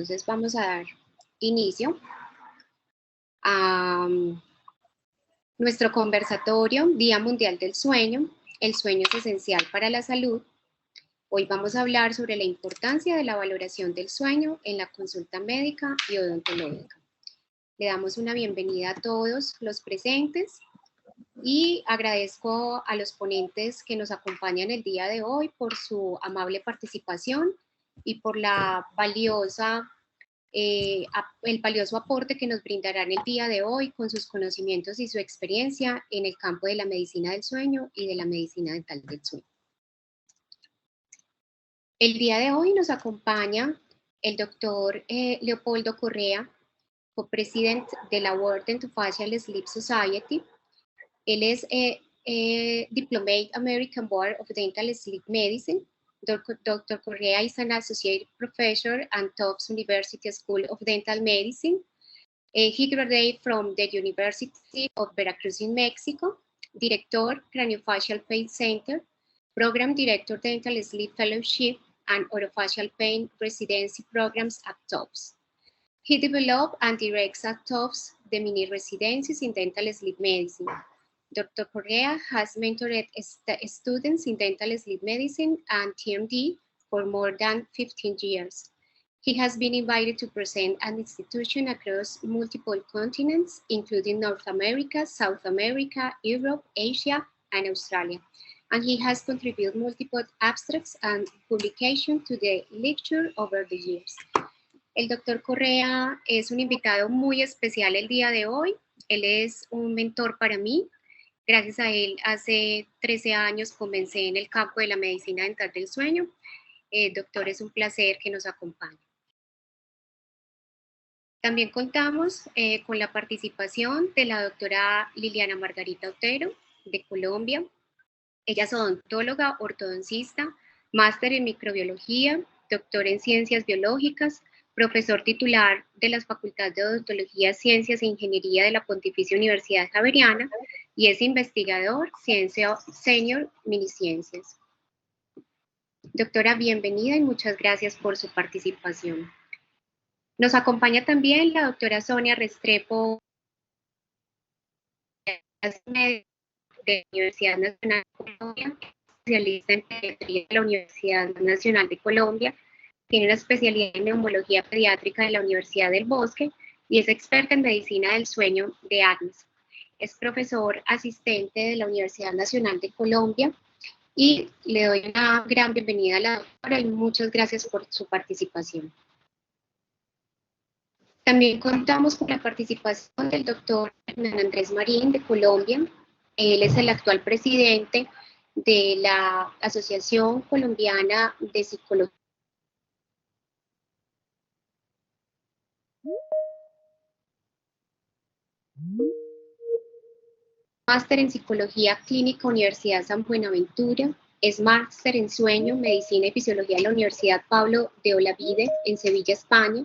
Entonces vamos a dar inicio a nuestro conversatorio Día Mundial del Sueño. El sueño es esencial para la salud. Hoy vamos a hablar sobre la importancia de la valoración del sueño en la consulta médica y odontológica. Le damos una bienvenida a todos los presentes y agradezco a los ponentes que nos acompañan el día de hoy por su amable participación y por el valioso aporte que nos brindarán el día de hoy con sus conocimientos y su experiencia en el campo de la medicina del sueño y de la medicina dental del sueño. El día de hoy nos acompaña el doctor Leopoldo Correa, copresidente de la World Dentofacial Sleep Society. Él es Diplomate American Board of Dental Sleep Medicine. Dr. Correa is an associate professor at Tufts University School of Dental Medicine. He graduated from the University of Veracruz in Mexico, Director, Craniofacial Pain Center, Program Director, Dental Sleep Fellowship, and Orofacial Pain Residency programs at Tufts. He developed and directs at Tufts the mini residencies in dental sleep medicine. Dr. Correa has mentored students in dental sleep medicine and TMD for more than 15 years. He has been invited to present at institutions across multiple continents, including North America, South America, Europe, Asia, and Australia. And he has contributed multiple abstracts and publications to the lecture over the years. El doctor Correa es un invitado muy especial el día de hoy. Él es un mentor para mí. Gracias a él, hace 13 años comencé en el campo de la medicina dental del sueño. Doctor, es un placer que nos acompañe. También contamos con la participación de la doctora Liliana Margarita Otero, de Colombia. Ella es odontóloga, ortodoncista, máster en microbiología, doctor en ciencias biológicas, profesor titular de las Facultades de Odontología, Ciencias e Ingeniería de la Pontificia Universidad Javeriana y es investigador senior miniciencias. Doctora, bienvenida y muchas gracias por su participación. Nos acompaña también la doctora Sonia Restrepo, de la Universidad Nacional de Colombia, especialista en pediatría de la Universidad Nacional de Colombia. Tiene una especialidad en neumología pediátrica de la Universidad del Bosque y es experta en medicina del sueño de ACNES. Es profesor asistente de la Universidad Nacional de Colombia y le doy una gran bienvenida a la doctora y muchas gracias por su participación. También contamos con la participación del doctor Hernán Andrés Marín de Colombia. Él es el actual presidente de la Asociación Colombiana de Psicología. Máster en Psicología Clínica, Universidad San Buenaventura. Es máster en Sueño, Medicina y Fisiología de la Universidad Pablo de Olavide, en Sevilla, España.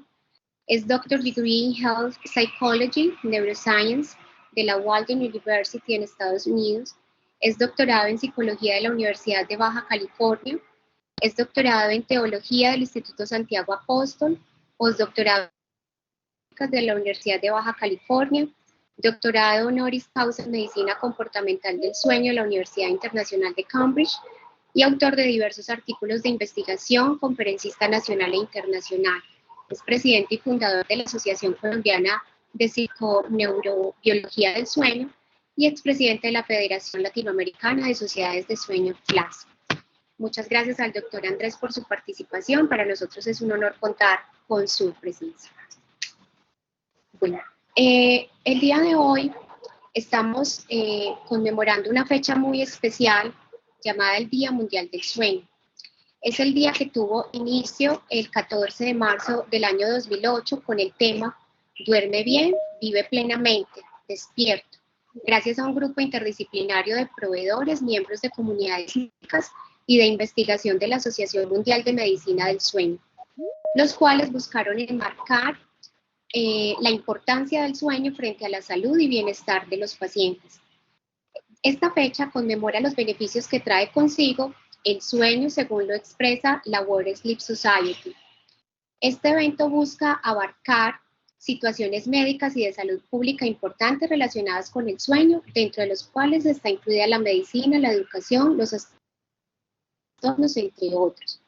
Es Doctor Degree in Health Psychology, Neuroscience, de la Walden University en Estados Unidos. Es doctorado en Psicología de la Universidad de Baja California. Es doctorado en Teología del Instituto Santiago Apóstol. Postdoctorado de la Universidad de Baja California. Doctorado honoris causa en Medicina Comportamental del Sueño de la Universidad Internacional de Cambridge y autor de diversos artículos de investigación, conferencista nacional e internacional. Es presidente y fundador de la Asociación Colombiana de Psiconeurobiología del Sueño y expresidente de la Federación Latinoamericana de Sociedades de Sueño, FLAS. Muchas gracias al doctor Andrés por su participación. Para nosotros es un honor contar con su presencia. Bueno. El día de hoy estamos conmemorando una fecha muy especial llamada el Día Mundial del Sueño. Es el día que tuvo inicio el 14 de marzo del año 2008 con el tema Duerme bien, vive plenamente, despierto, gracias a un grupo interdisciplinario de proveedores, miembros de comunidades médicas y de investigación de la Asociación Mundial de Medicina del Sueño, los cuales buscaron enmarcar la importancia del sueño frente a la salud y bienestar de los pacientes. Esta fecha conmemora los beneficios que trae consigo el sueño según lo expresa la World Sleep Society. Este evento busca abarcar situaciones médicas y de salud pública importantes relacionadas con el sueño, dentro de los cuales está incluida la medicina, la educación, los trastornos, entre otros.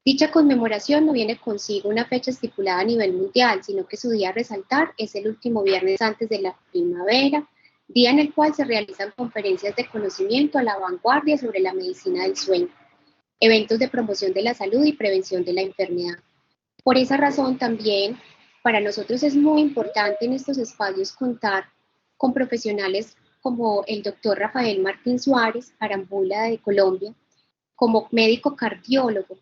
Dicha conmemoración no viene consigo una fecha estipulada a nivel mundial, sino que su día a resaltar es el último viernes antes de la primavera, día en el cual se realizan conferencias de conocimiento a la vanguardia sobre la medicina del sueño, eventos de promoción de la salud y prevención de la enfermedad. Por esa razón también para nosotros es muy importante en estos espacios contar con profesionales como el doctor Rafael Martín Suárez, Arambula de Colombia, como médico cardiólogo.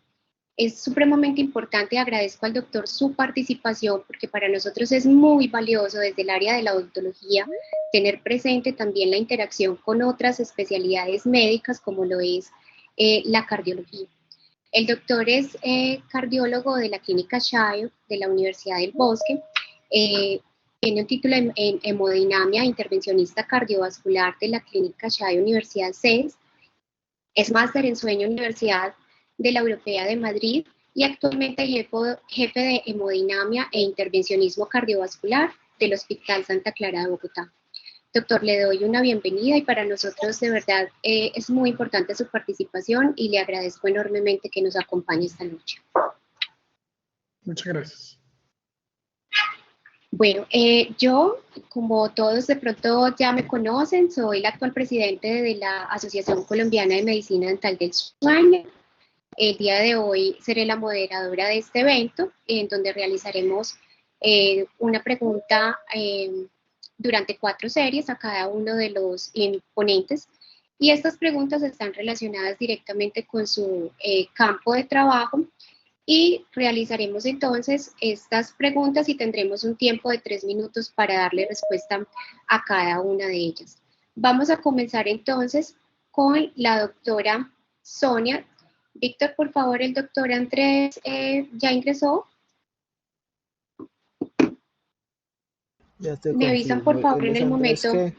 Es supremamente importante y agradezco al doctor su participación porque para nosotros es muy valioso desde el área de la odontología tener presente también la interacción con otras especialidades médicas como lo es la cardiología. El doctor es cardiólogo de la Clínica Shire de la Universidad del Bosque, tiene un título en hemodinamia e intervencionista cardiovascular de la Clínica Shire Universidad CES, es máster en sueño Universidad de la Europea de Madrid y actualmente jefe de hemodinamia e intervencionismo cardiovascular del Hospital Santa Clara de Bogotá. Doctor, le doy una bienvenida y para nosotros de verdad es muy importante su participación y le agradezco enormemente que nos acompañe esta noche. Muchas gracias. Bueno, yo, como todos de pronto ya me conocen, soy la actual presidente de la Asociación Colombiana de Medicina Dental del Sueño. El día de hoy seré la moderadora de este evento, en donde realizaremos una pregunta durante 4 series a cada uno de los ponentes. Y estas preguntas están relacionadas directamente con su campo de trabajo. Y realizaremos entonces estas preguntas y tendremos un tiempo de 3 minutos para darle respuesta a cada una de ellas. Vamos a comenzar entonces con la doctora Sonia. Víctor, por favor, el doctor Andrés ya ingresó. Me avisan, por favor, en el momento. ¿Qué?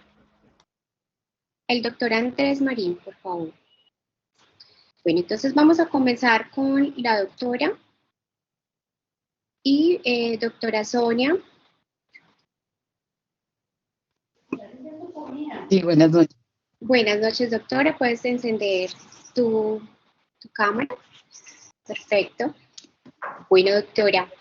El doctor Andrés Marín, por favor. Bueno, entonces vamos a comenzar con la doctora. Y doctora Sonia. Sí, buenas noches. Buenas noches, doctora. Puedes encender tu cámara. Perfecto. Bueno, doctora,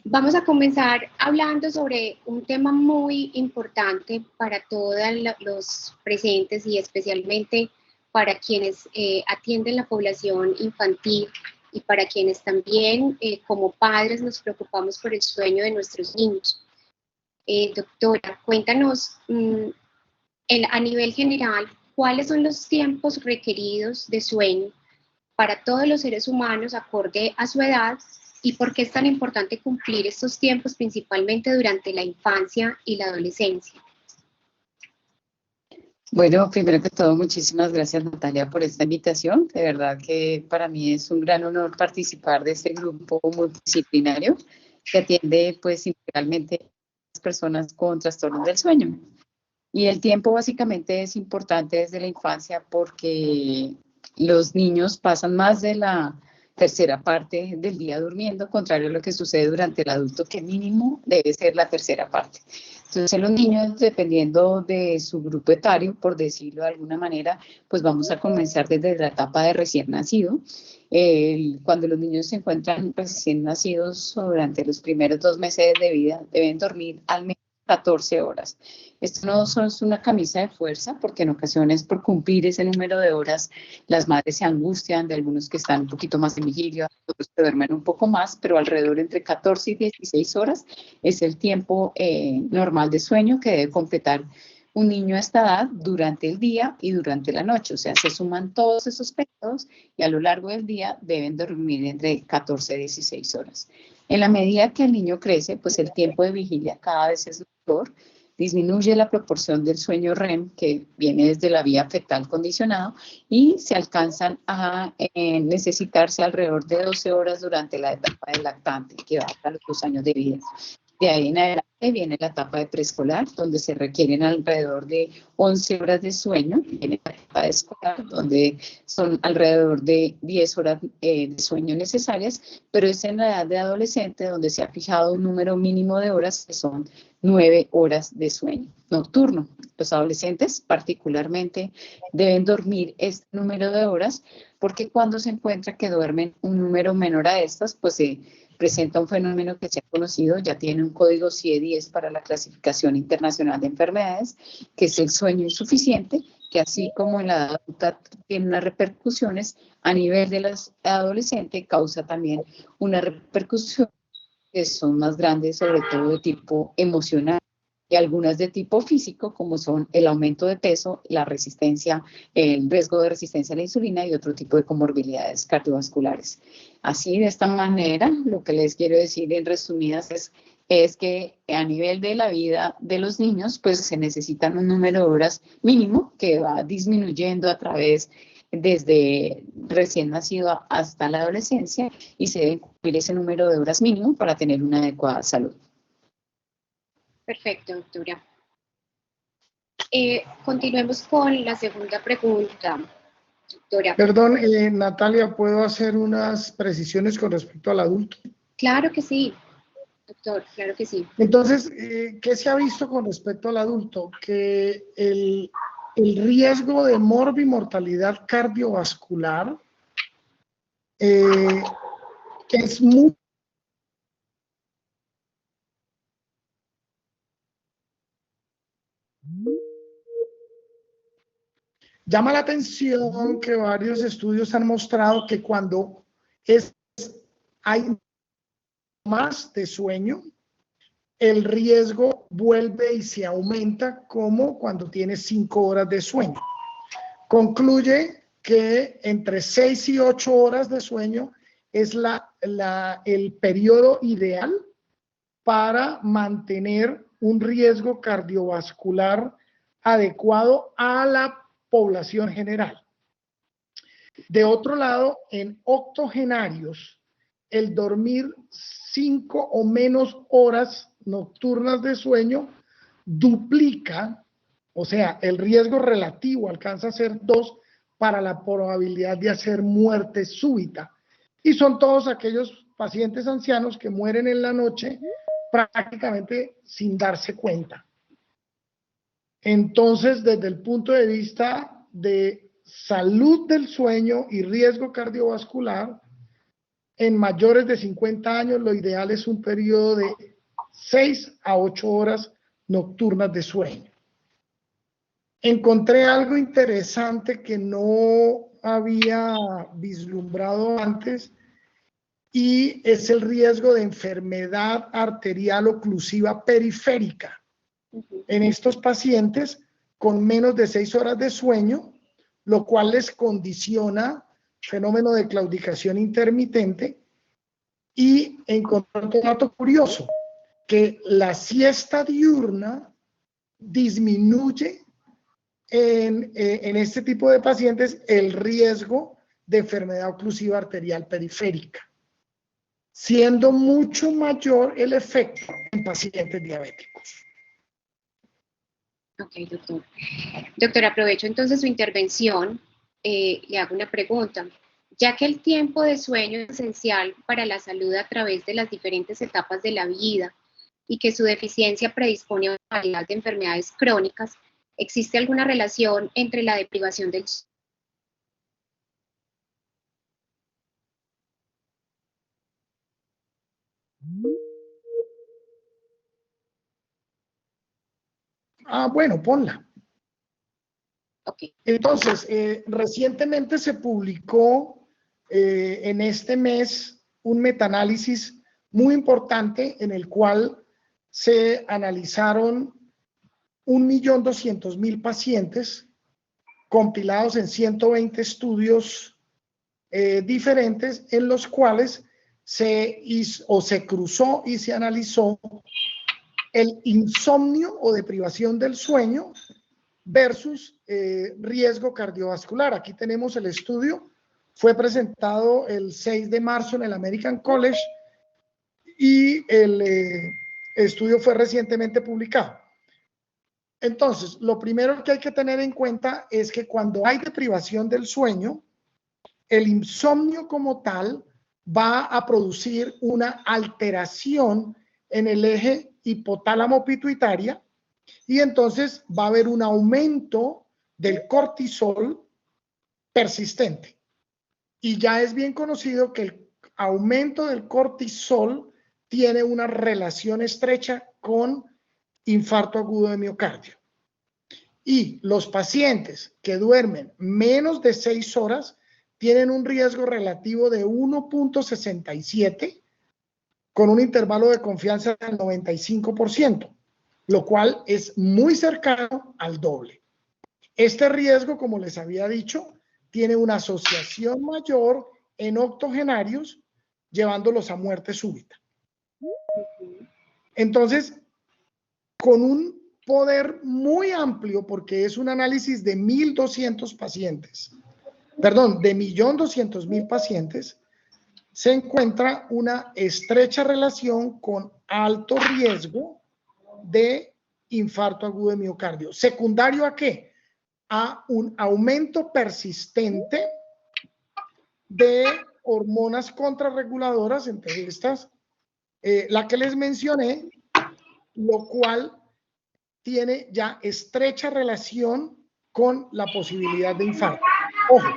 vamos a comenzar hablando sobre un tema muy importante para todos los presentes y especialmente para quienes atienden la población infantil y para quienes también como padres nos preocupamos por el sueño de nuestros niños. Doctora, cuéntanos a nivel general, ¿cuáles son los tiempos requeridos de sueño para todos los seres humanos acorde a su edad y por qué es tan importante cumplir estos tiempos principalmente durante la infancia y la adolescencia? Bueno, primero que todo, muchísimas gracias, Natalia, por esta invitación. De verdad que para mí es un gran honor participar de este grupo multidisciplinario que atiende pues integralmente a las personas con trastornos del sueño. Y el tiempo básicamente es importante desde la infancia porque los niños pasan más de la tercera parte del día durmiendo, contrario a lo que sucede durante el adulto, que mínimo debe ser la tercera parte. Entonces, en los niños, dependiendo de su grupo etario, por decirlo de alguna manera, pues vamos a comenzar desde la etapa de recién nacido. Cuando los niños se encuentran recién nacidos, durante los primeros 2 meses de vida, deben dormir al menos 14 horas. Esto no es una camisa de fuerza, porque en ocasiones por cumplir ese número de horas las madres se angustian, de algunos que están un poquito más en vigilia, otros que duermen un poco más, pero alrededor entre 14 y 16 horas es el tiempo normal de sueño que debe completar un niño a esta edad durante el día y durante la noche. O sea, se suman todos esos periodos y a lo largo del día deben dormir entre 14 y 16 horas. En la medida que el niño crece, pues el tiempo de vigilia cada vez es mayor, disminuye la proporción del sueño REM, que viene desde la vía fetal condicionado, y se alcanzan a necesitarse alrededor de 12 horas durante la etapa del lactante, que va hasta los 2 años de vida. De ahí en adelante viene la etapa de preescolar, donde se requieren alrededor de 11 horas de sueño. Viene la etapa de escolar, donde son alrededor de 10 horas de sueño necesarias, pero es en la edad de adolescente donde se ha fijado un número mínimo de horas, que son 9 horas de sueño nocturno. Los adolescentes particularmente deben dormir este número de horas, porque cuando se encuentra que duermen un número menor a estas, pues se presenta un fenómeno que se ha conocido, ya tiene un código CIE-10 para la clasificación internacional de enfermedades, que es el sueño insuficiente, que así como en la edad adulta tiene unas repercusiones, a nivel de las adolescentes causa también una repercusión que son más grandes, sobre todo de tipo emocional, y algunas de tipo físico, como son el aumento de peso, la resistencia, el riesgo de resistencia a la insulina y otro tipo de comorbilidades cardiovasculares. Así, de esta manera, lo que les quiero decir en resumidas es que a nivel de la vida de los niños, pues se necesitan un número de horas mínimo que va disminuyendo a través desde recién nacido hasta la adolescencia, y se debe cumplir ese número de horas mínimo para tener una adecuada salud. Perfecto, doctora. Continuemos con la segunda pregunta, doctora. Perdón, Natalia, ¿puedo hacer unas precisiones con respecto al adulto? Claro que sí, doctor, claro que sí. Entonces, ¿qué se ha visto con respecto al adulto? Que el riesgo de morbimortalidad cardiovascular es muy llama la atención que varios estudios han mostrado que cuando hay más de sueño, el riesgo vuelve y se aumenta como cuando tienes 5 horas de sueño. Concluye que entre 6 y 8 horas de sueño es el periodo ideal para mantener un riesgo cardiovascular adecuado a la población general. De otro lado, en octogenarios, el dormir 5 o menos horas nocturnas de sueño duplica, o sea, el riesgo relativo alcanza a ser 2 para la probabilidad de hacer muerte súbita. Y son todos aquellos pacientes ancianos que mueren en la noche prácticamente sin darse cuenta. Entonces, desde el punto de vista de salud del sueño y riesgo cardiovascular, en mayores de 50 años lo ideal es un periodo de 6 a 8 horas nocturnas de sueño. Encontré algo interesante que no había vislumbrado antes, y es el riesgo de enfermedad arterial oclusiva periférica en estos pacientes con menos de 6 horas de sueño, lo cual les condiciona fenómeno de claudicación intermitente. Y encontré un dato curioso, que la siesta diurna disminuye en este tipo de pacientes el riesgo de enfermedad oclusiva arterial periférica, siendo mucho mayor el efecto en pacientes diabéticos. Ok, doctor. Doctor, aprovecho entonces su intervención, le hago una pregunta. Ya que el tiempo de sueño es esencial para la salud a través de las diferentes etapas de la vida y que su deficiencia predispone a una variedad de enfermedades crónicas, ¿existe alguna relación entre la deprivación del sueño? Bueno, ponla. Okay. Entonces, recientemente se publicó en este mes un metaanálisis muy importante en el cual se analizaron 1.200.000 pacientes compilados en 120 estudios diferentes, en los cuales se cruzó y se analizó el insomnio o deprivación del sueño versus riesgo cardiovascular. Aquí tenemos el estudio, fue presentado el 6 de marzo en el American College, y el estudio fue recientemente publicado. Entonces, lo primero que hay que tener en cuenta es que cuando hay deprivación del sueño, el insomnio como tal va a producir una alteración en el eje hipotálamo pituitaria y entonces va a haber un aumento del cortisol persistente. Y ya es bien conocido que el aumento del cortisol tiene una relación estrecha con infarto agudo de miocardio. Y los pacientes que duermen menos de 6 horas tienen un riesgo relativo de 1.67 con un intervalo de confianza del 95%, lo cual es muy cercano al doble. Este riesgo, como les había dicho, tiene una asociación mayor en octogenarios, llevándolos a muerte súbita. Entonces, con un poder muy amplio, porque es un análisis de 1.200 pacientes, perdón, de 1.200.000 pacientes, se encuentra una estrecha relación con alto riesgo de infarto agudo de miocardio. ¿Secundario a qué? A un aumento persistente de hormonas contrarreguladoras, entre estas, la que les mencioné, lo cual tiene ya estrecha relación con la posibilidad de infarto. Ojo,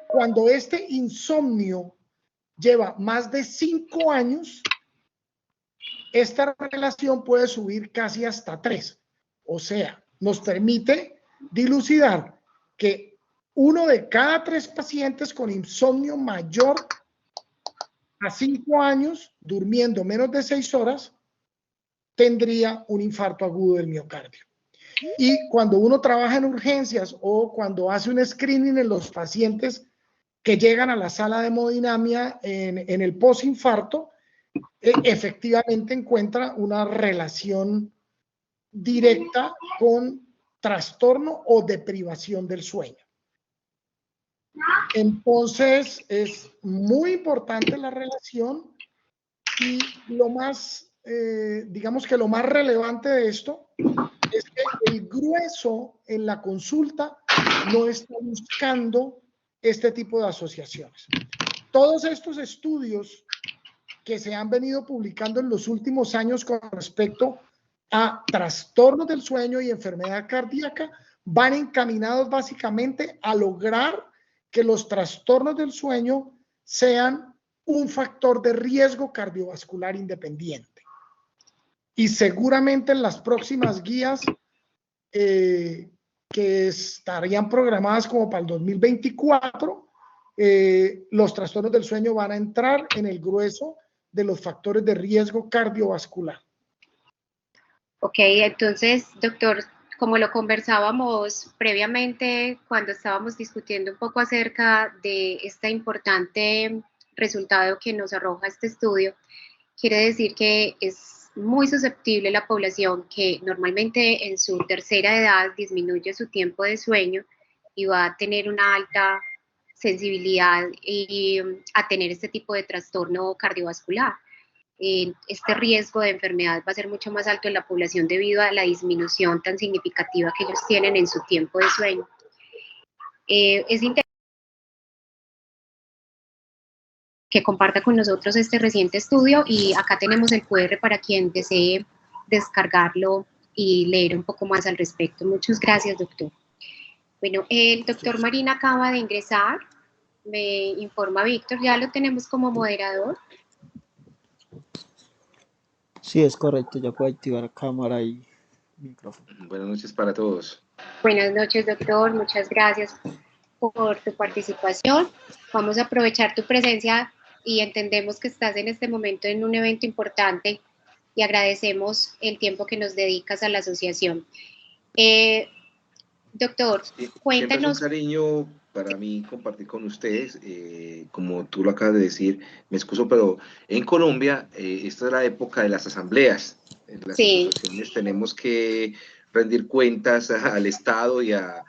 cuando este insomnio lleva más de 5 años, esta relación puede subir casi hasta 3. O sea, nos permite dilucidar que 1 de cada 3 pacientes con insomnio mayor a 5 años, durmiendo menos de 6 horas, tendría un infarto agudo del miocardio. Y cuando uno trabaja en urgencias o cuando hace un screening en los pacientes que llegan a la sala de hemodinamia en el postinfarto, efectivamente encuentra una relación directa con trastorno o deprivación del sueño. Entonces, es muy importante la relación y lo más, digamos que lo más relevante de esto es que el grueso en la consulta no está buscando este tipo de asociaciones. Todos estos estudios que se han venido publicando en los últimos años con respecto a trastornos del sueño y enfermedad cardíaca van encaminados básicamente a lograr que los trastornos del sueño sean un factor de riesgo cardiovascular independiente. Y seguramente en las próximas guías que estarían programadas como para el 2024, los trastornos del sueño van a entrar en el grueso de los factores de riesgo cardiovascular. Ok, entonces, doctor, como lo conversábamos previamente cuando estábamos discutiendo un poco acerca de este importante resultado que nos arroja este estudio, quiere decir que es muy susceptible la población que normalmente en su tercera edad disminuye su tiempo de sueño y va a tener una alta sensibilidad y a tener este tipo de trastorno cardiovascular. Este riesgo de enfermedad va a ser mucho más alto en la población debido a la disminución tan significativa que ellos tienen en su tiempo de sueño. Es interesante que comparta con nosotros este reciente estudio y acá tenemos el QR para quien desee descargarlo y leer un poco más al respecto. Muchas gracias, doctor. Bueno, el doctor Marín acaba de ingresar, me informa Víctor, ya lo tenemos como moderador. Sí, es correcto, ya puedo activar cámara y micrófono. Buenas noches para todos. Buenas noches, doctor, muchas gracias por tu participación. Vamos a aprovechar tu presencia y entendemos que estás en este momento en un evento importante y agradecemos el tiempo que nos dedicas a la asociación. Doctor, cuéntanos. Es un cariño para mí compartir con ustedes, como tú lo acabas de decir, me excuso, pero en Colombia esta es la época de las asambleas. En las asociaciones tenemos que rendir cuentas al Estado y a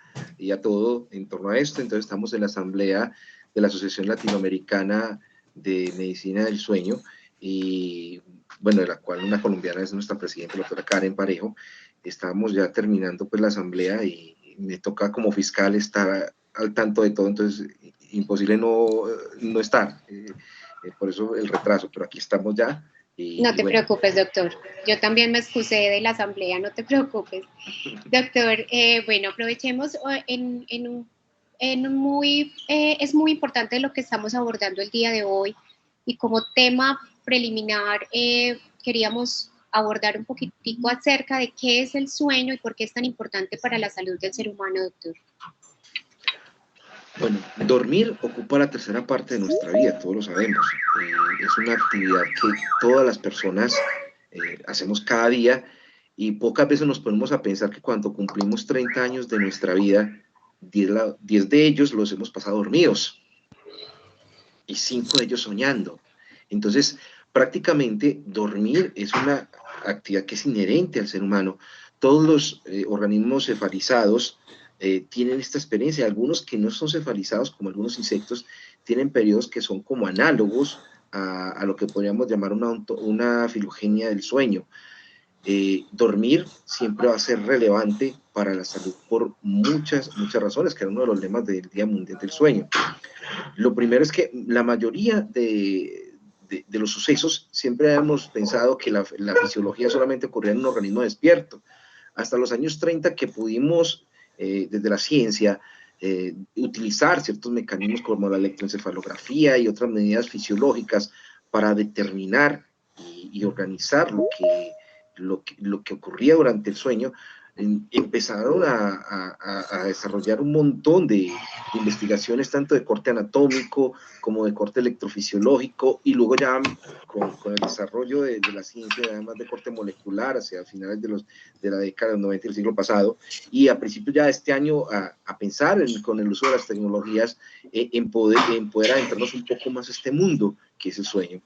todo en torno a esto. Entonces estamos en la asamblea de la Asociación Latinoamericana de Medicina del Sueño y bueno, de la cual una colombiana es nuestra presidenta, la doctora Karen Parejo. Estábamos ya terminando pues la asamblea y me toca como fiscal estar al tanto de todo, entonces imposible no estar, por eso el retraso, pero aquí estamos ya. No te preocupes, doctor. Yo también me excusé de la asamblea, no te preocupes. Doctor, bueno, aprovechemos es muy importante lo que estamos abordando el día de hoy y como tema preliminar queríamos abordar un poquitico acerca de qué es el sueño y por qué es tan importante para la salud del ser humano, doctor. Bueno, dormir ocupa la tercera parte de nuestra vida, todos lo sabemos. Es una actividad que todas las personas hacemos cada día y pocas veces nos ponemos a pensar que cuando cumplimos 30 años de nuestra vida, 10 de ellos los hemos pasado dormidos y 5 de ellos soñando. Entonces, prácticamente dormir es una actividad que es inherente al ser humano. Todos los organismos cefalizados tienen esta experiencia. Algunos que no son cefalizados, como algunos insectos, tienen periodos que son como análogos a lo que podríamos llamar una filogenia del sueño. Dormir siempre va a ser relevante para la salud por muchas razones, que era uno de los lemas del Día Mundial del Sueño. Lo primero es que la mayoría de los sucesos siempre hemos pensado que la fisiología solamente ocurría en un organismo despierto. Hasta los años 30 que pudimos desde la ciencia, utilizar ciertos mecanismos como la electroencefalografía y otras medidas fisiológicas para determinar y organizar lo que ocurría durante el sueño, empezaron a desarrollar un montón de investigaciones, tanto de corte anatómico como de corte electrofisiológico, y luego ya con el desarrollo de la ciencia, además de corte molecular, hacia finales de la década del 90 del siglo pasado, y a principios ya de este año a pensar con el uso de las tecnologías en poder adentrarnos un poco más a este mundo que es el sueño.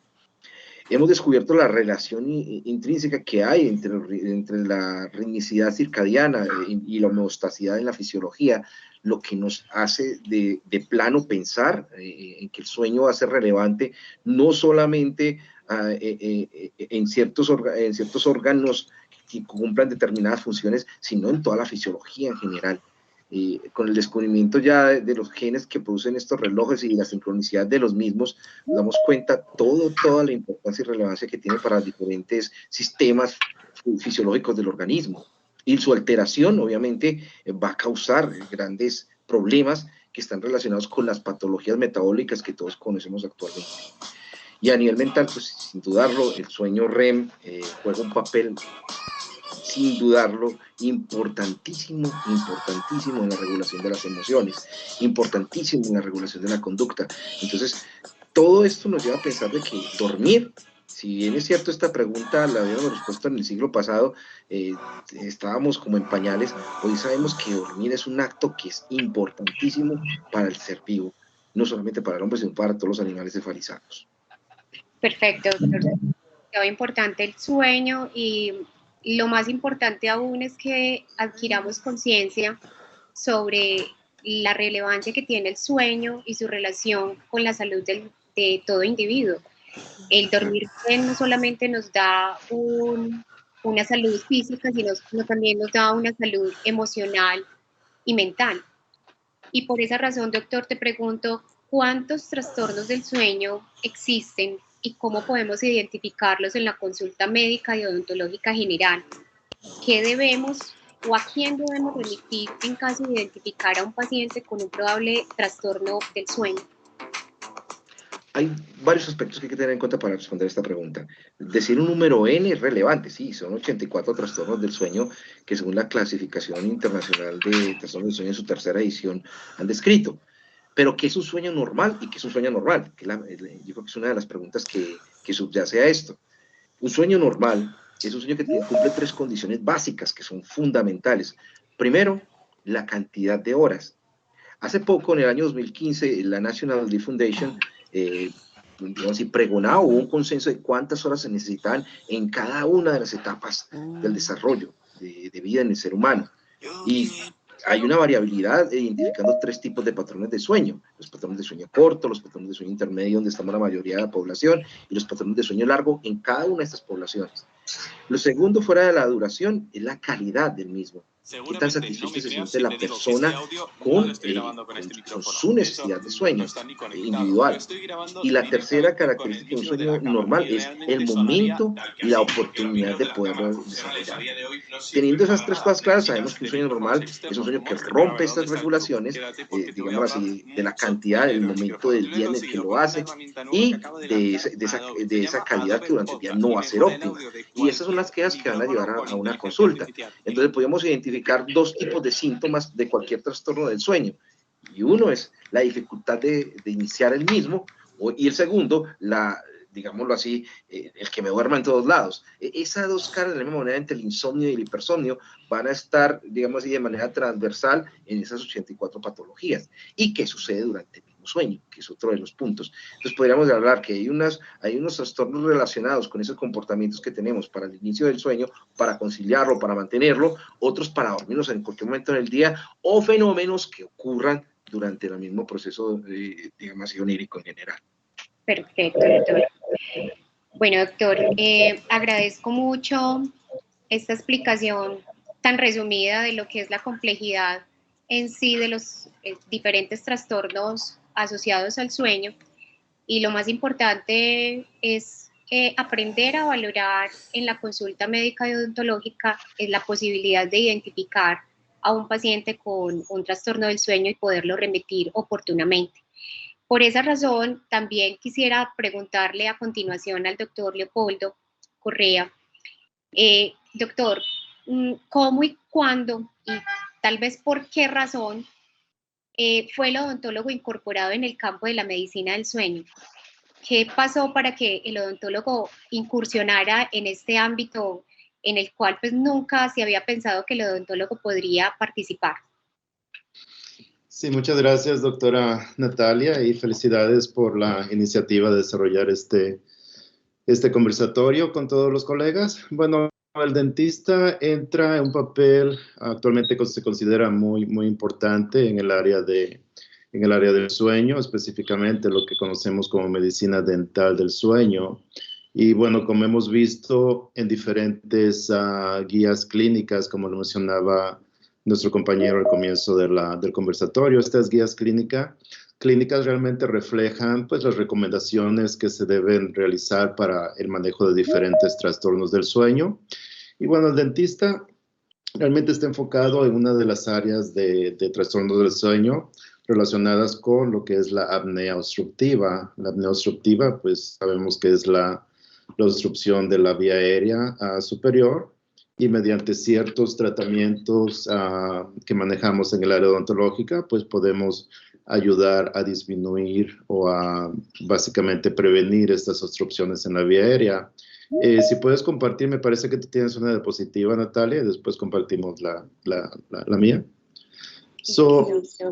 Hemos descubierto la relación intrínseca que hay entre la ritmicidad circadiana y la homeostasidad en la fisiología, lo que nos hace de plano pensar en que el sueño va a ser relevante no solamente en ciertos órganos que cumplan determinadas funciones, sino en toda la fisiología en general. Con el descubrimiento ya de los genes que producen estos relojes y la sincronicidad de los mismos, nos damos cuenta toda la importancia y relevancia que tiene para diferentes sistemas fisiológicos del organismo. Y su alteración, obviamente, va a causar grandes problemas que están relacionados con las patologías metabólicas que todos conocemos actualmente. Y a nivel mental, pues sin dudarlo, el sueño REM juega un papel, sin dudarlo, importantísimo en la regulación de las emociones, importantísimo en la regulación de la conducta. Entonces, todo esto nos lleva a pensar de que dormir, si bien es cierto esta pregunta la habíamos respuesto en el siglo pasado, estábamos como en pañales, hoy sabemos que dormir es un acto que es importantísimo para el ser vivo, no solamente para el hombre, sino para todos los animales cefalizados. Perfecto, doctor. Es importante el sueño y lo más importante aún es que adquiramos conciencia sobre la relevancia que tiene el sueñño y su relación con la salud de todo individuo. El dormir bien no solamente nos da una salud física, sino también nos da una salud emocional y mental. Y por esa razón, doctor, te pregunto, ¿cuántos trastornos del sueño existen y cómo podemos identificarlos en la consulta médica y odontológica general? ¿Qué debemos o a quién debemos remitir en caso de identificar a un paciente con un probable trastorno del sueño? Hay varios aspectos que hay que tener en cuenta para responder esta pregunta. Decir un número N es relevante, sí, son 84 trastornos del sueño que según la clasificación internacional de trastornos del sueño en su tercera edición han descrito. Pero, ¿qué es un sueño normal y qué es un sueño anormal? Yo creo que es una de las preguntas que subyace a esto. Un sueño normal es un sueño que cumple 3 condiciones básicas que son fundamentales. Primero, la cantidad de horas. Hace poco, en el año 2015, la National Sleep Foundation digamos así, pregonaba, hubo un consenso de cuántas horas se necesitaban en cada una de las etapas del desarrollo de vida en el ser humano. Y hay una variabilidad identificando 3 tipos de patrones de sueño: los patrones de sueño corto, los patrones de sueño intermedio, donde estamos la mayoría de la población, y los patrones de sueño largo en cada una de estas poblaciones. Lo segundo, fuera de la duración, es la calidad del mismo. ¿Qué tan satisfecha se siente la persona con su necesidad de sueño individual? Y la tercera característica de un sueño normal es el momento y la oportunidad de poderlo desarrollar. Teniendo esas 3 cosas claras, sabemos que un sueño normal es un sueño que rompe estas regulaciones, digamos así, de la cantidad, del momento del día en el que lo hace, y de esa calidad que durante el día no va a ser óptima. Y esas son las quejas que van a llevar a una consulta. Entonces podemos identificar 2 tipos de síntomas de cualquier trastorno del sueño. Y uno es la dificultad de iniciar el mismo, y el segundo, digámoslo así, el que me duerma en todos lados. Esas 2 caras de la misma manera entre el insomnio y el hipersomnio van a estar, digamos así, de manera transversal en esas 84 patologías. ¿Y qué sucede durante el mismo sueño? Que es otro de los puntos. Entonces podríamos hablar que hay unos trastornos relacionados con esos comportamientos que tenemos para el inicio del sueño, para conciliarlo, para mantenerlo, otros para dormirnos en cualquier momento del día, o fenómenos que ocurran durante el mismo proceso, digamos así, onírico en general. Perfecto, doctor. Bueno, doctor, agradezco mucho esta explicación tan resumida de lo que es la complejidad en sí de los diferentes trastornos asociados al sueño, y lo más importante es aprender a valorar en la consulta médica y odontológica la posibilidad de identificar a un paciente con un trastorno del sueño y poderlo remitir oportunamente. Por esa razón, también quisiera preguntarle a continuación al doctor Leopoldo Correa, doctor, ¿cómo y cuándo y tal vez por qué razón fue el odontólogo incorporado en el campo de la medicina del sueño? ¿Qué pasó para que el odontólogo incursionara en este ámbito en el cual pues nunca se había pensado que el odontólogo podría participar? Sí, muchas gracias, doctora Natalia, y felicidades por la iniciativa de desarrollar este conversatorio con todos los colegas. Bueno, el dentista entra en un papel actualmente que se considera muy, muy importante en el área del sueño, específicamente lo que conocemos como medicina dental del sueño. Y bueno, como hemos visto en diferentes guías clínicas, como lo mencionaba nuestro compañero al comienzo del conversatorio, estas guías clínicas realmente reflejan pues las recomendaciones que se deben realizar para el manejo de diferentes trastornos del sueño. Y bueno, el dentista realmente está enfocado en una de las áreas de trastornos del sueño relacionadas con lo que es la apnea obstructiva. La apnea obstructiva, pues sabemos que es la obstrucción de la vía aérea superior, y mediante ciertos tratamientos que manejamos en el área odontológica, pues podemos ayudar a disminuir o a básicamente prevenir estas obstrucciones en la vía aérea. Si puedes compartir, me parece que tú tienes una diapositiva, Natalia, y después compartimos la mía.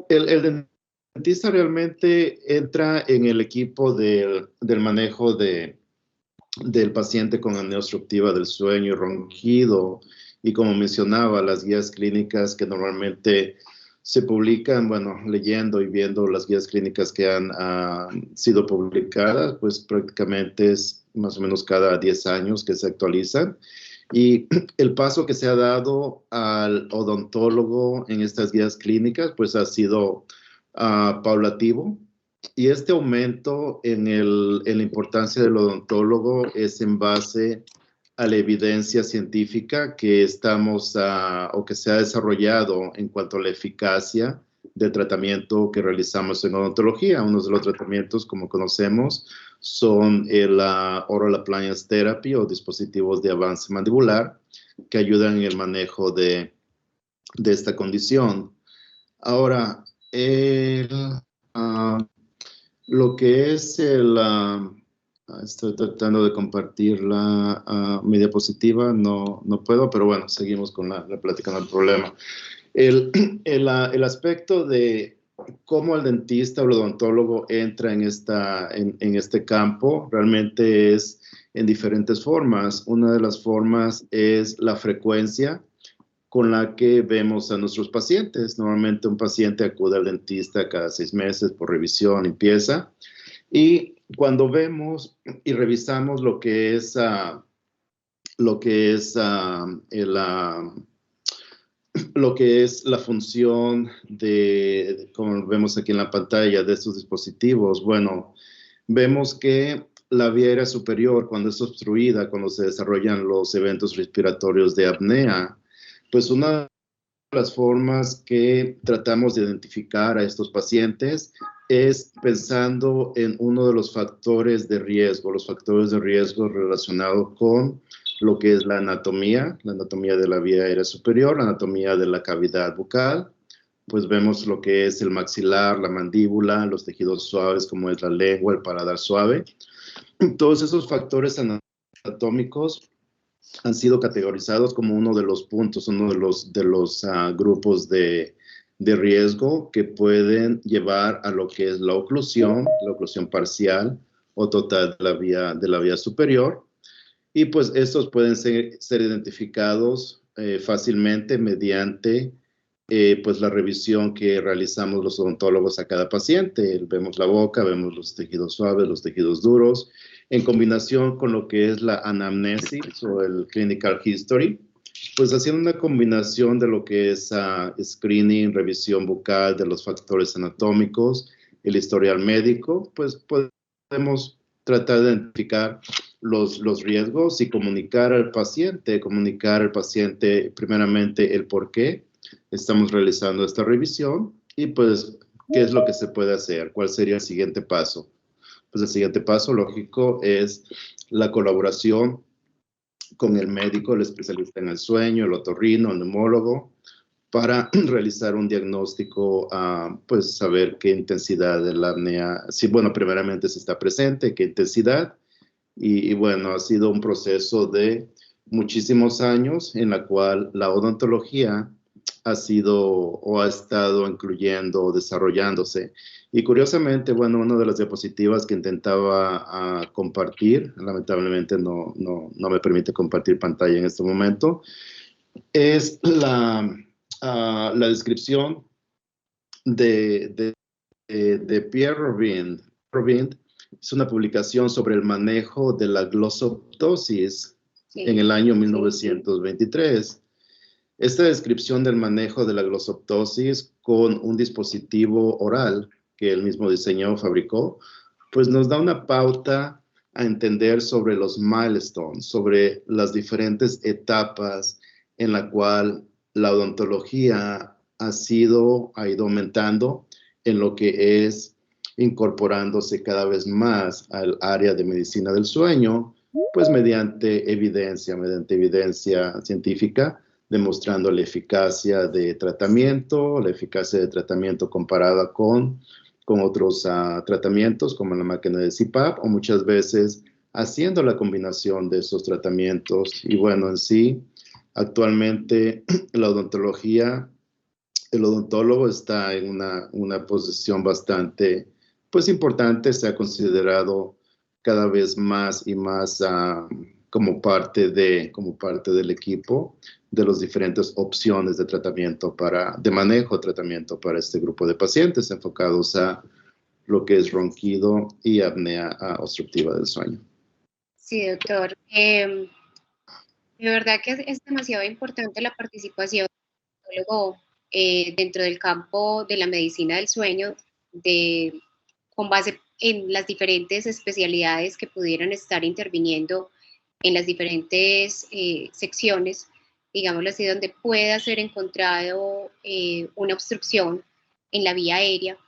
El dentista realmente entra en el equipo del manejo del paciente con apnea obstructiva del sueño y ronquido, y como mencionaba, las guías clínicas que normalmente se publican, bueno, leyendo y viendo las guías clínicas que han sido publicadas, pues prácticamente es más o menos cada 10 años que se actualizan. Y el paso que se ha dado al odontólogo en estas guías clínicas, pues ha sido paulativo. Y este aumento en la importancia del odontólogo es en base a la evidencia científica que o que se ha desarrollado en cuanto a la eficacia del tratamiento que realizamos en odontología. Uno de los tratamientos, como conocemos, son el Oral Appliance Therapy o dispositivos de avance mandibular que ayudan en el manejo de esta condición. Ahora, lo que es estoy tratando de compartir mi diapositiva, no puedo, pero bueno, seguimos con la plática, no hay problema. El aspecto de cómo el dentista o el odontólogo entra en este campo realmente es en diferentes formas. Una de las formas es la frecuencia con la que vemos a nuestros pacientes. Normalmente un paciente acude al dentista cada 6 meses por revisión, limpieza, y cuando vemos y revisamos lo que es la función de, como vemos aquí en la pantalla, de estos dispositivos, bueno, vemos que la vía aérea superior, cuando es obstruida, cuando se desarrollan los eventos respiratorios de apnea, pues una de las formas que tratamos de identificar a estos pacientes es pensando en uno de los factores de riesgo relacionados con lo que es la anatomía de la vía aérea superior, la anatomía de la cavidad bucal. Pues vemos lo que es el maxilar, la mandíbula, los tejidos suaves como es la lengua, el paladar suave. Todos esos factores anatómicos han sido categorizados como uno de los puntos, uno de los grupos de riesgo que pueden llevar a lo que es la oclusión parcial o total de la vía superior. Y pues estos pueden ser identificados fácilmente mediante pues la revisión que realizamos los odontólogos a cada paciente. Vemos la boca, vemos los tejidos suaves, los tejidos duros, en combinación con lo que es la anamnesis o el clinical history, pues haciendo una combinación de lo que es screening, revisión bucal de los factores anatómicos, el historial médico, pues podemos tratar de identificar los riesgos y comunicar al paciente primeramente el por qué estamos realizando esta revisión y pues qué es lo que se puede hacer, cuál sería el siguiente paso. Pues el siguiente paso lógico es la colaboración con el médico, el especialista en el sueño, el otorrino, el neumólogo, para realizar un diagnóstico, pues saber qué intensidad de la apnea, primeramente si está presente, qué intensidad, y bueno, ha sido un proceso de muchísimos años en la cual la odontología ha estado incluyendo, desarrollándose. Y curiosamente, bueno, una de las diapositivas que intentaba compartir, lamentablemente no me permite compartir pantalla en este momento, es la descripción de Pierre Robin. Es una publicación sobre el manejo de la glossoptosis en el año 1923. Esta descripción del manejo de la glossoptosis con un dispositivo oral que él mismo diseñó, fabricó, pues nos da una pauta a entender sobre los milestones, sobre las diferentes etapas en la cual la odontología ha ido aumentando en lo que es incorporándose cada vez más al área de medicina del sueño, pues mediante evidencia científica, demostrando la eficacia de tratamiento comparada con otros tratamientos como la máquina de CPAP, o muchas veces haciendo la combinación de esos tratamientos. Y bueno, en sí, actualmente la odontología, el odontólogo está en una posición bastante, pues importante, se ha considerado cada vez más y más como parte del equipo de las diferentes opciones de tratamiento de manejo de tratamiento para este grupo de pacientes enfocados a lo que es ronquido y apnea obstructiva del sueño. Sí, doctor. De verdad que es demasiado importante la participación del odontólogo dentro del campo de la medicina del sueño, con base en las diferentes especialidades que pudieran estar interviniendo en las diferentes secciones, digámoslo así, donde pueda ser encontrado una obstrucción en la vía aérea,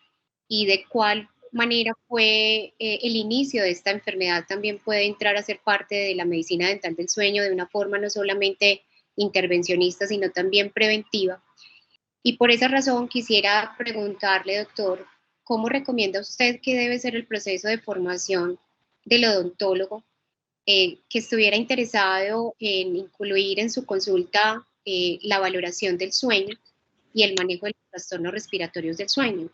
y de cuál manera el inicio de esta enfermedad también puede entrar a ser parte de la medicina dental del sueño de una forma no solamente intervencionista, sino también preventiva. Y por esa razón quisiera preguntarle, doctor, ¿cómo recomienda usted que debe ser el proceso de formación del odontólogo que estuviera interesado en incluir en su consulta la valoración del sueño y el manejo de los trastornos respiratorios del sueño?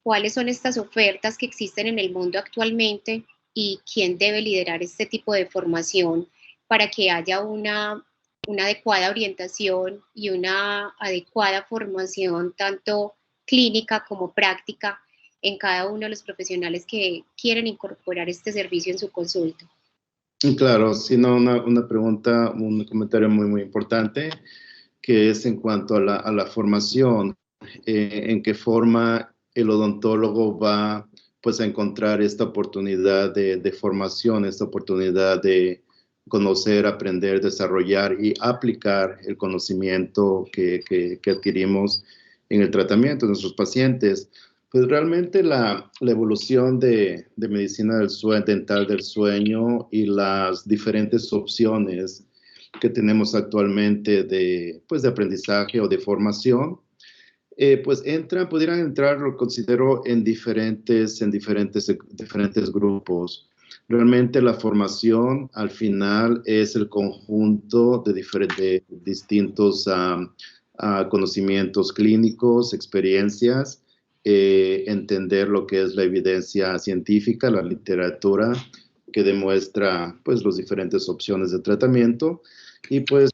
¿Cuáles son estas ofertas que existen en el mundo actualmente y quién debe liderar este tipo de formación para que haya una una adecuada orientación y una adecuada formación, tanto clínica como práctica, en cada uno de los profesionales que quieren incorporar este servicio en su consulta. Claro, sino una pregunta, un comentario muy importante, que es en cuanto a la formación, en qué forma el odontólogo va pues a encontrar esta oportunidad de formación, esta oportunidad de conocer, aprender, desarrollar y aplicar el conocimiento que adquirimos en el tratamiento de nuestros pacientes. Pues realmente la evolución de medicina del sueño, dental del sueño y las diferentes opciones que tenemos actualmente de aprendizaje o de formación, pues pudieran entrar, lo considero, en diferentes grupos. Realmente la formación al final es el conjunto de distintos conocimientos clínicos, experiencias, entender lo que es la evidencia científica, la literatura que demuestra pues las diferentes opciones de tratamiento, y pues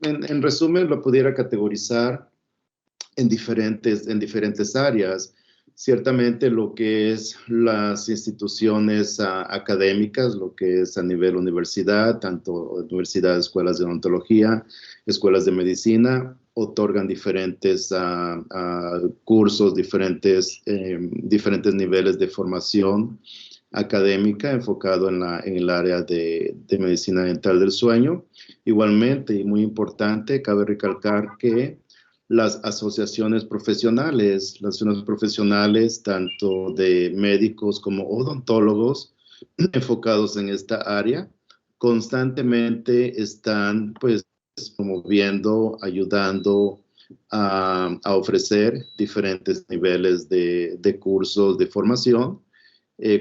en resumen lo pudiera categorizar en diferentes áreas. Ciertamente lo que es las instituciones académicas, lo que es a nivel universidad, tanto universidades, escuelas de odontología, escuelas de medicina, otorgan diferentes cursos, diferentes niveles de formación académica enfocado en el área de medicina dental del sueño. Igualmente, y muy importante, cabe recalcar que las asociaciones profesionales, tanto de médicos como odontólogos enfocados en esta área, constantemente están pues promoviendo, ayudando a ofrecer diferentes niveles de cursos de formación,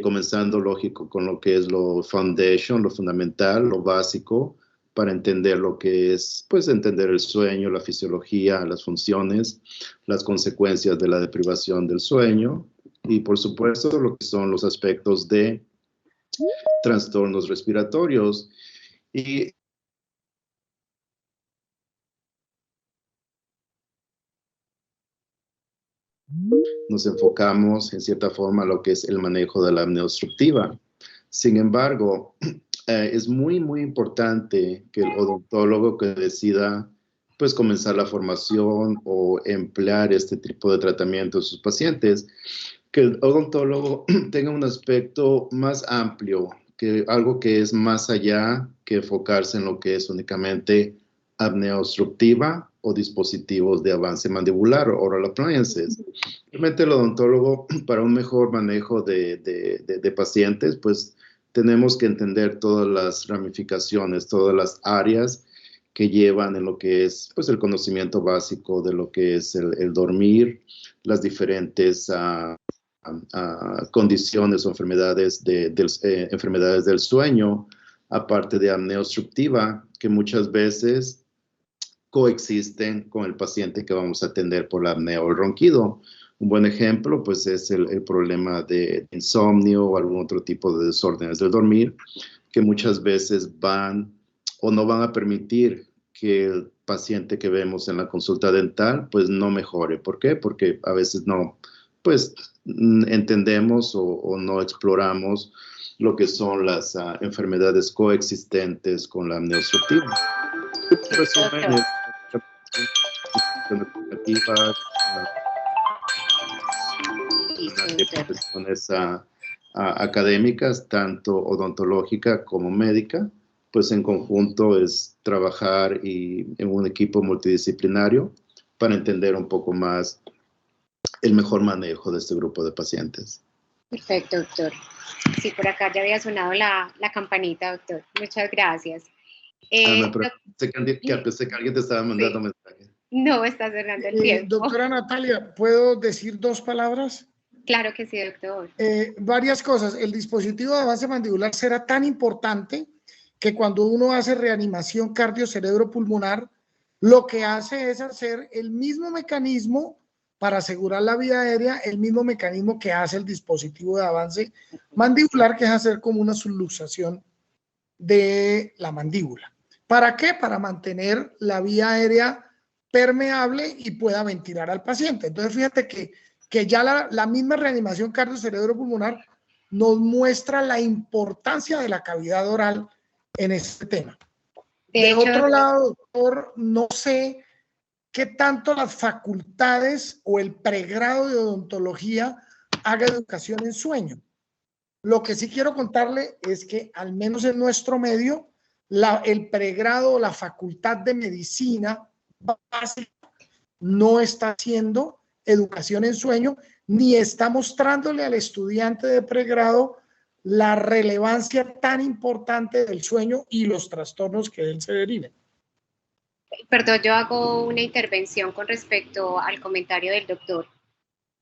comenzando, lógico, con lo que es lo foundation, lo fundamental, lo básico, para entender lo que es, pues, entender el sueño, la fisiología, las funciones, las consecuencias de la deprivación del sueño y, por supuesto, lo que son los aspectos de trastornos respiratorios. Y nos enfocamos, en cierta forma, a lo que es el manejo de la apnea obstructiva. Sin embargo, es muy importante que el odontólogo que decida pues comenzar la formación o emplear este tipo de tratamiento en sus pacientes, que el odontólogo tenga un aspecto más amplio, que algo que es más allá que enfocarse en lo que es únicamente apnea obstructiva o dispositivos de avance mandibular o oral appliances. Realmente el odontólogo, para un mejor manejo de pacientes, pues tenemos que entender todas las ramificaciones, todas las áreas que llevan en lo que es pues, el conocimiento básico de lo que es el dormir, las diferentes condiciones o enfermedades, enfermedades del sueño, aparte de apnea obstructiva, que muchas veces coexisten con el paciente que vamos a atender por la apnea o el ronquido. Un buen ejemplo, pues, es el problema de insomnio o algún otro tipo de desórdenes del dormir, que muchas veces van o no van a permitir que el paciente que vemos en la consulta dental, pues, no mejore. ¿Por qué? Porque a veces no, pues, entendemos o no exploramos lo que son las enfermedades coexistentes con la apnea obstructiva. En resumen, profesiones académicas, tanto odontológica como médica, pues en conjunto es trabajar en un equipo multidisciplinario para entender un poco más el mejor manejo de este grupo de pacientes. Perfecto, doctor. Sí, por acá ya había sonado la campanita, doctor. Muchas gracias. Pensé que alguien te estaba mandando mensajes. No, está cerrando el tiempo. Doctora Natalia, ¿puedo decir 2 palabras? Claro que sí, doctor. Varias cosas. El dispositivo de avance mandibular será tan importante que cuando uno hace reanimación cardio-cerebro-pulmonar, lo que hace es hacer el mismo mecanismo para asegurar la vía aérea, el mismo mecanismo que hace el dispositivo de avance mandibular, que es hacer como una subluxación de la mandíbula. ¿Para qué? Para mantener la vía aérea permeable y pueda ventilar al paciente. Entonces, fíjate que ya la misma reanimación cardio-cerebro-pulmonar nos muestra la importancia de la cavidad oral en este tema. De otro lado, doctor, no sé qué tanto las facultades o el pregrado de odontología haga educación en sueño. Lo que sí quiero contarle es que, al menos en nuestro medio, el pregrado o la facultad de medicina básica no está haciendo educación en sueño, ni está mostrándole al estudiante de pregrado la relevancia tan importante del sueño y los trastornos que de él se deriven. Perdón, yo hago una intervención con respecto al comentario del doctor.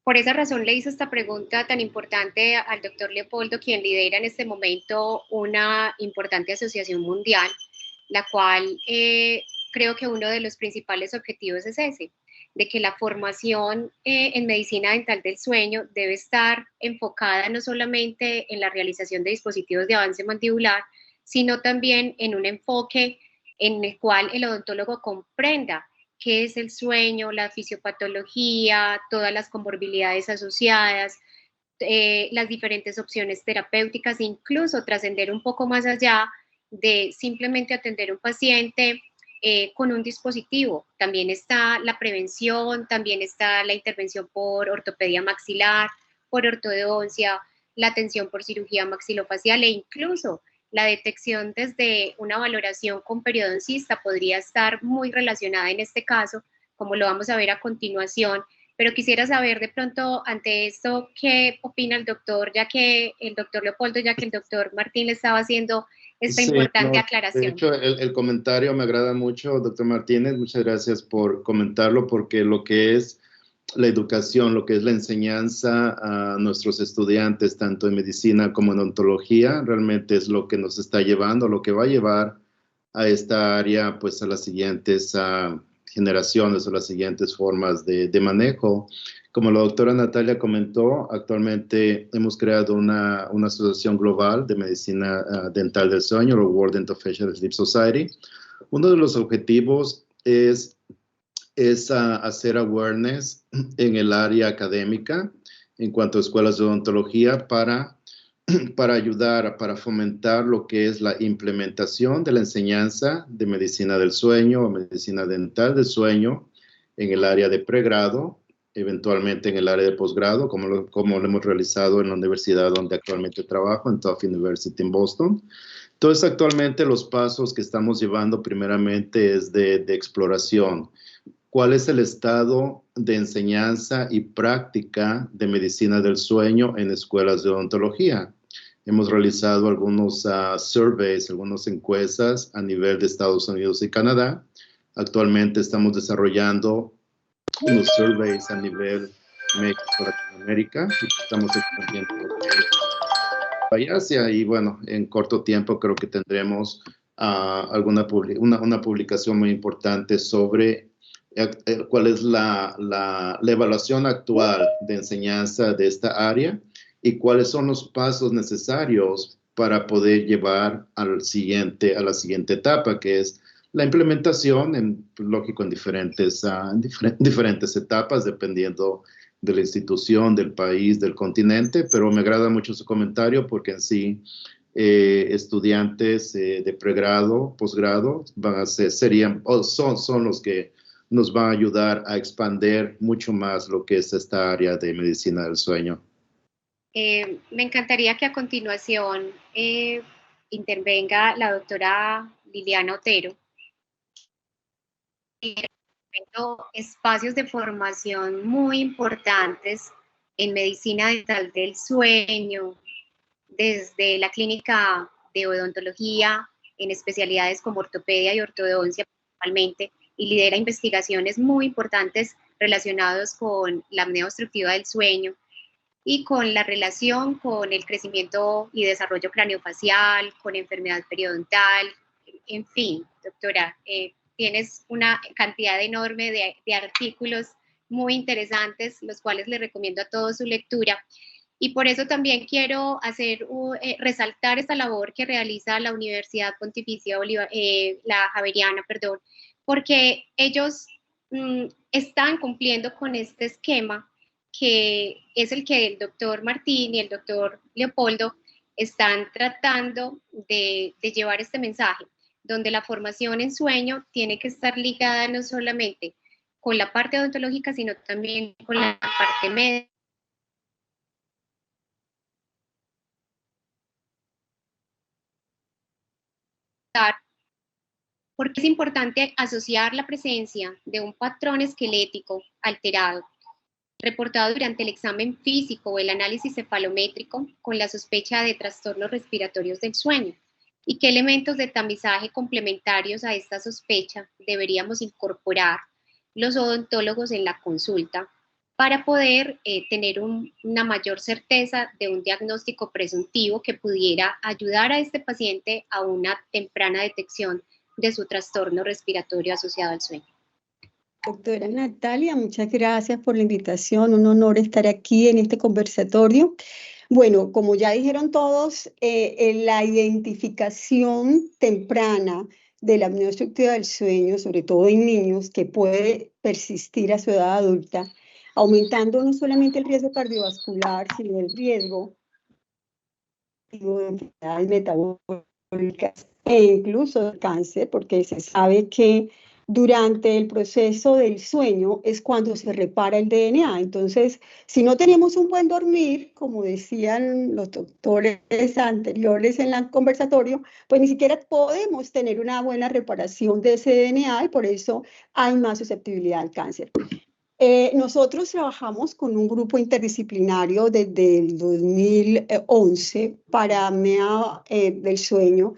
Por esa razón le hice esta pregunta tan importante al doctor Leopoldo, quien lidera en este momento una importante asociación mundial, la cual creo que uno de los principales objetivos es ese, de que la formación en medicina dental del sueño debe estar enfocada no solamente en la realización de dispositivos de avance mandibular, sino también en un enfoque en el cual el odontólogo comprenda qué es el sueño, la fisiopatología, todas las comorbilidades asociadas, las diferentes opciones terapéuticas, incluso trascender un poco más allá de simplemente atender a un paciente con un dispositivo. También está la prevención, también está la intervención por ortopedia maxilar, por ortodoncia, la atención por cirugía maxilofacial e incluso la detección desde una valoración con periodoncista podría estar muy relacionada en este caso, como lo vamos a ver a continuación, pero quisiera saber de pronto ante esto qué opina el doctor, ya que el doctor Leopoldo, ya que el doctor Martín le estaba haciendo esta importante aclaración. De hecho, el comentario me agrada mucho, doctor Martínez, muchas gracias por comentarlo, porque lo que es la educación, lo que es la enseñanza a nuestros estudiantes, tanto en medicina como en odontología, realmente es lo que nos está llevando, lo que va a llevar a esta área, pues a las siguientes generaciones o las siguientes formas de manejo. Como la doctora Natalia comentó, actualmente hemos creado una asociación global de medicina dental del sueño, la World Dental Facial Sleep Society. Uno de los objetivos es hacer awareness en el área académica en cuanto a escuelas de odontología para ayudar, para fomentar lo que es la implementación de la enseñanza de medicina del sueño o medicina dental del sueño en el área de pregrado, eventualmente en el área de posgrado, como lo hemos realizado en la universidad donde actualmente trabajo, en Tufts University en Boston. Entonces, actualmente los pasos que estamos llevando primeramente es de exploración. ¿Cuál es el estado de enseñanza y práctica de medicina del sueño en escuelas de odontología? Hemos realizado algunos surveys, algunas encuestas a nivel de Estados Unidos y Canadá. Actualmente estamos desarrollando unos surveys a nivel México, Latinoamérica. Estamos expandiendo para Asia y bueno, en corto tiempo creo que tendremos una publicación muy importante sobre cuál es la evaluación actual de enseñanza de esta área y cuáles son los pasos necesarios para poder llevar a la siguiente etapa, que es la implementación, lógico, en diferentes etapas, dependiendo de la institución, del país, del continente, pero me agrada mucho su comentario porque en sí estudiantes de pregrado, posgrado, son los que nos van a ayudar a expandir mucho más lo que es esta área de medicina del sueño. Me encantaría que a continuación intervenga la doctora Liliana Otero. Espacios de formación muy importantes en medicina dental del sueño, desde la clínica de odontología, en especialidades como ortopedia y ortodoncia principalmente, y lidera investigaciones muy importantes relacionadas con la apnea obstructiva del sueño y con la relación con el crecimiento y desarrollo craneofacial, con enfermedad periodontal, en fin, doctora, tienes una cantidad enorme de artículos muy interesantes, los cuales le recomiendo a todos su lectura. Y por eso también quiero resaltar esta labor que realiza la Universidad Pontificia la Javeriana, perdón, porque ellos están cumpliendo con este esquema que es el que el doctor Martín y el doctor Leopoldo están tratando de llevar este mensaje, donde la formación en sueño tiene que estar ligada no solamente con la parte odontológica, sino también con la parte médica. Porque es importante asociar la presencia de un patrón esquelético alterado, reportado durante el examen físico o el análisis cefalométrico, con la sospecha de trastornos respiratorios del sueño, y qué elementos de tamizaje complementarios a esta sospecha deberíamos incorporar los odontólogos en la consulta para poder tener una mayor certeza de un diagnóstico presuntivo que pudiera ayudar a este paciente a una temprana detección de su trastorno respiratorio asociado al sueño. Doctora Natalia, muchas gracias por la invitación. Un honor estar aquí en este conversatorio. Bueno, como ya dijeron todos, la identificación temprana de la apnea obstructiva del sueño, sobre todo en niños, que puede persistir a su edad adulta, aumentando no solamente el riesgo cardiovascular, sino el riesgo de enfermedades metabólicas e incluso de cáncer, porque se sabe que durante el proceso del sueño es cuando se repara el DNA. Entonces, si no tenemos un buen dormir, como decían los doctores anteriores en el conversatorio, pues ni siquiera podemos tener una buena reparación de ese DNA y por eso hay más susceptibilidad al cáncer. Nosotros trabajamos con un grupo interdisciplinario desde el 2011 para apnea del sueño.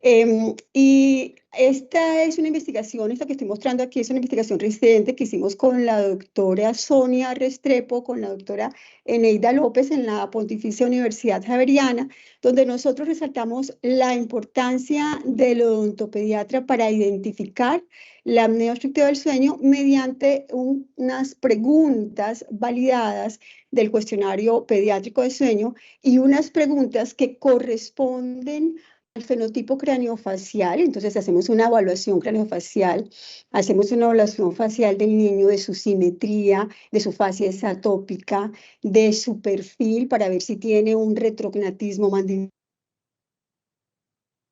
Y esta es una investigación, esta que estoy mostrando aquí es una investigación reciente que hicimos con la doctora Sonia Restrepo, con la doctora Eneida López en la Pontificia Universidad Javeriana, donde nosotros resaltamos la importancia del odontopediatra para identificar la apnea obstructiva del sueño mediante unas preguntas validadas del cuestionario pediátrico de sueño y unas preguntas que corresponden al fenotipo craneofacial. Entonces hacemos una evaluación craneofacial, hacemos una evaluación facial del niño, de su simetría, de su facies atópica, de su perfil para ver si tiene un retrognatismo mandibular,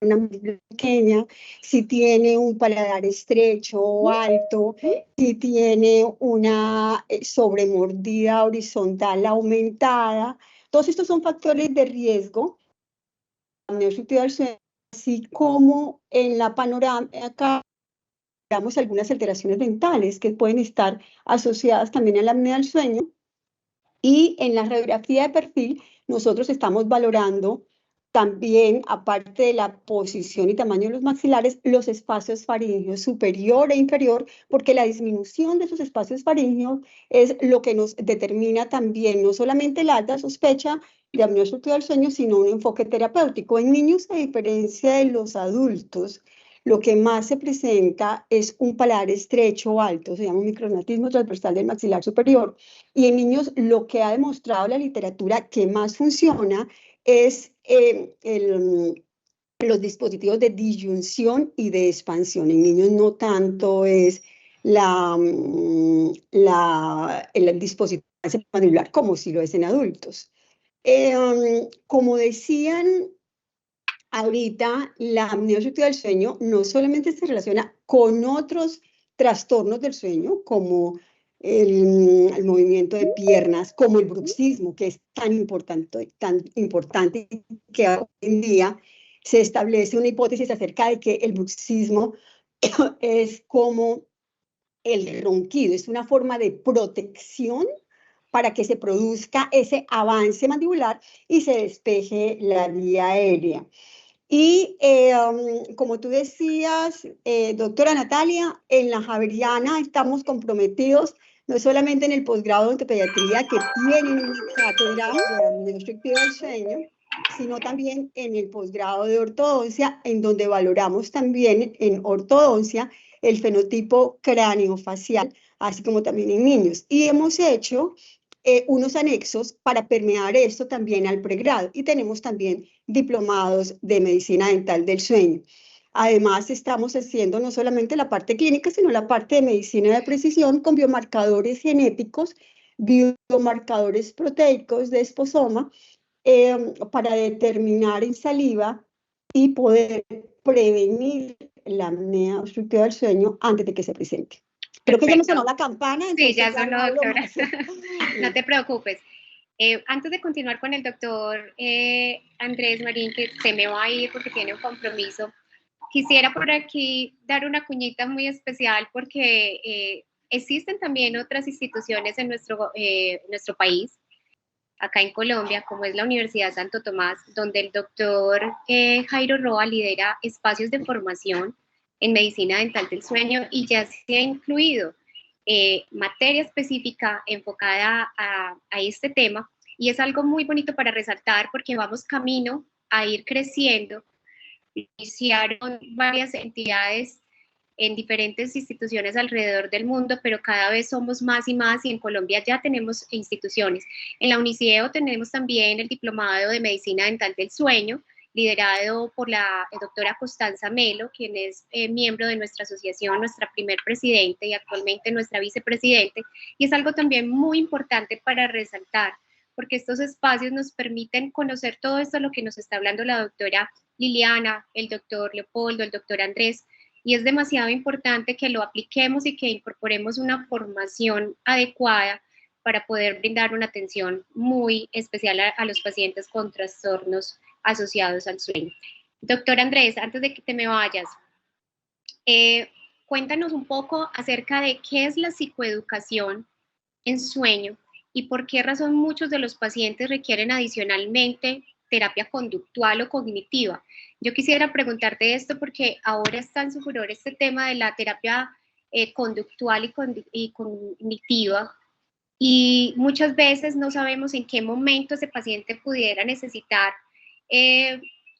una mandíbula pequeña, si tiene un paladar estrecho o alto, si tiene una sobremordida horizontal aumentada. Todos estos son factores de riesgo apnea obstructiva del sueño, así como en la panorámica acá veamos algunas alteraciones dentales que pueden estar asociadas también a la apnea del sueño. Y en la radiografía de perfil nosotros estamos valorando también, aparte de la posición y tamaño de los maxilares, los espacios faríngeos superior e inferior, porque la disminución de esos espacios faríngeos es lo que nos determina también no solamente la alta sospecha de apnea obstructiva del sueño, sino un enfoque terapéutico. En niños, a diferencia de los adultos, lo que más se presenta es un paladar estrecho o alto, se llama un micrognatismo transversal del maxilar superior. Y en niños lo que ha demostrado la literatura que más funciona es los dispositivos de disyunción y de expansión. En niños no tanto es el dispositivo mandibular como si lo es en adultos. Como decían ahorita, la apnea obstructiva del sueño no solamente se relaciona con otros trastornos del sueño, como el movimiento de piernas, como el bruxismo, que es tan importante que hoy en día se establece una hipótesis acerca de que el bruxismo es como el ronquido, es una forma de protección para que se produzca ese avance mandibular y se despeje la vía aérea. Y como tú decías, doctora Natalia, en la Javeriana estamos comprometidos no solamente en el posgrado de odontopediatría, que tienen una cátedra de apnea obstructiva del sueño, sino también en el posgrado de ortodoncia, en donde valoramos también en ortodoncia el fenotipo craneofacial, así como también en niños. Y hemos hecho unos anexos para permear esto también al pregrado, y tenemos también diplomados de medicina dental del sueño. Además, estamos haciendo no solamente la parte clínica, sino la parte de medicina de precisión con biomarcadores genéticos, biomarcadores proteicos de esposoma, para determinar en saliva y poder prevenir la apnea obstructiva del sueño antes de que se presente. Creo que ya me sonó la campana. Sí, ya sonó, doctora. No te preocupes. Antes de continuar con el doctor Andrés Marín, que se me va a ir porque tiene un compromiso, quisiera por aquí dar una cuñita muy especial porque existen también otras instituciones en nuestro país, acá en Colombia, como es la Universidad Santo Tomás, donde el doctor Jairo Roa lidera espacios de formación en medicina dental del sueño, y ya se ha incluido materia específica enfocada a este tema, y es algo muy bonito para resaltar porque vamos camino a ir creciendo. Iniciaron varias entidades en diferentes instituciones alrededor del mundo, pero cada vez somos más y más, y en Colombia ya tenemos instituciones. En la Unicideo tenemos también el Diplomado de Medicina Dental del Sueño, liderado por la doctora Constanza Melo, quien es miembro de nuestra asociación, nuestra primer presidente y actualmente nuestra vicepresidente, y es algo también muy importante para resaltar, porque estos espacios nos permiten conocer todo esto, lo que nos está hablando la doctora Liliana, el doctor Leopoldo, el doctor Andrés, y es demasiado importante que lo apliquemos y que incorporemos una formación adecuada para poder brindar una atención muy especial a los pacientes con trastornos asociados al sueño. Doctor Andrés, antes de que te me vayas, cuéntanos un poco acerca de qué es la psicoeducación en sueño y por qué razón muchos de los pacientes requieren adicionalmente terapia conductual o cognitiva. Yo quisiera preguntarte esto porque ahora está en su furor este tema de la terapia conductual y cognitiva, y muchas veces no sabemos en qué momento ese paciente pudiera necesitar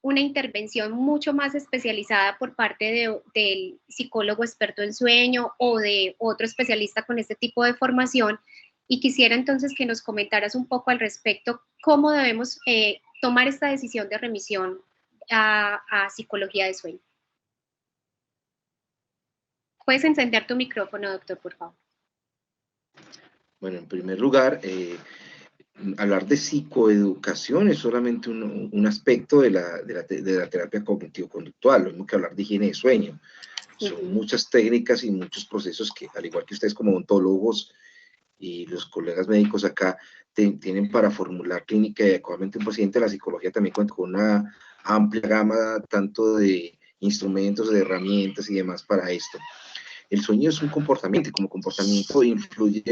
una intervención mucho más especializada por parte del psicólogo experto en sueño o de otro especialista con este tipo de formación, y quisiera entonces que nos comentaras un poco al respecto cómo debemos tomar esta decisión de remisión a psicología de sueño. ¿Puedes encender tu micrófono, doctor, por favor? Bueno, en primer lugar, hablar de psicoeducación es solamente un aspecto de la terapia cognitivo-conductual, lo mismo que hablar de higiene de sueño. Son muchas técnicas y muchos procesos que, al igual que ustedes como odontólogos y los colegas médicos acá, tienen para formular clínica y adecuadamente un paciente. La psicología también cuenta con una amplia gama tanto de instrumentos, de herramientas y demás para esto. El sueño es un comportamiento, y como comportamiento influye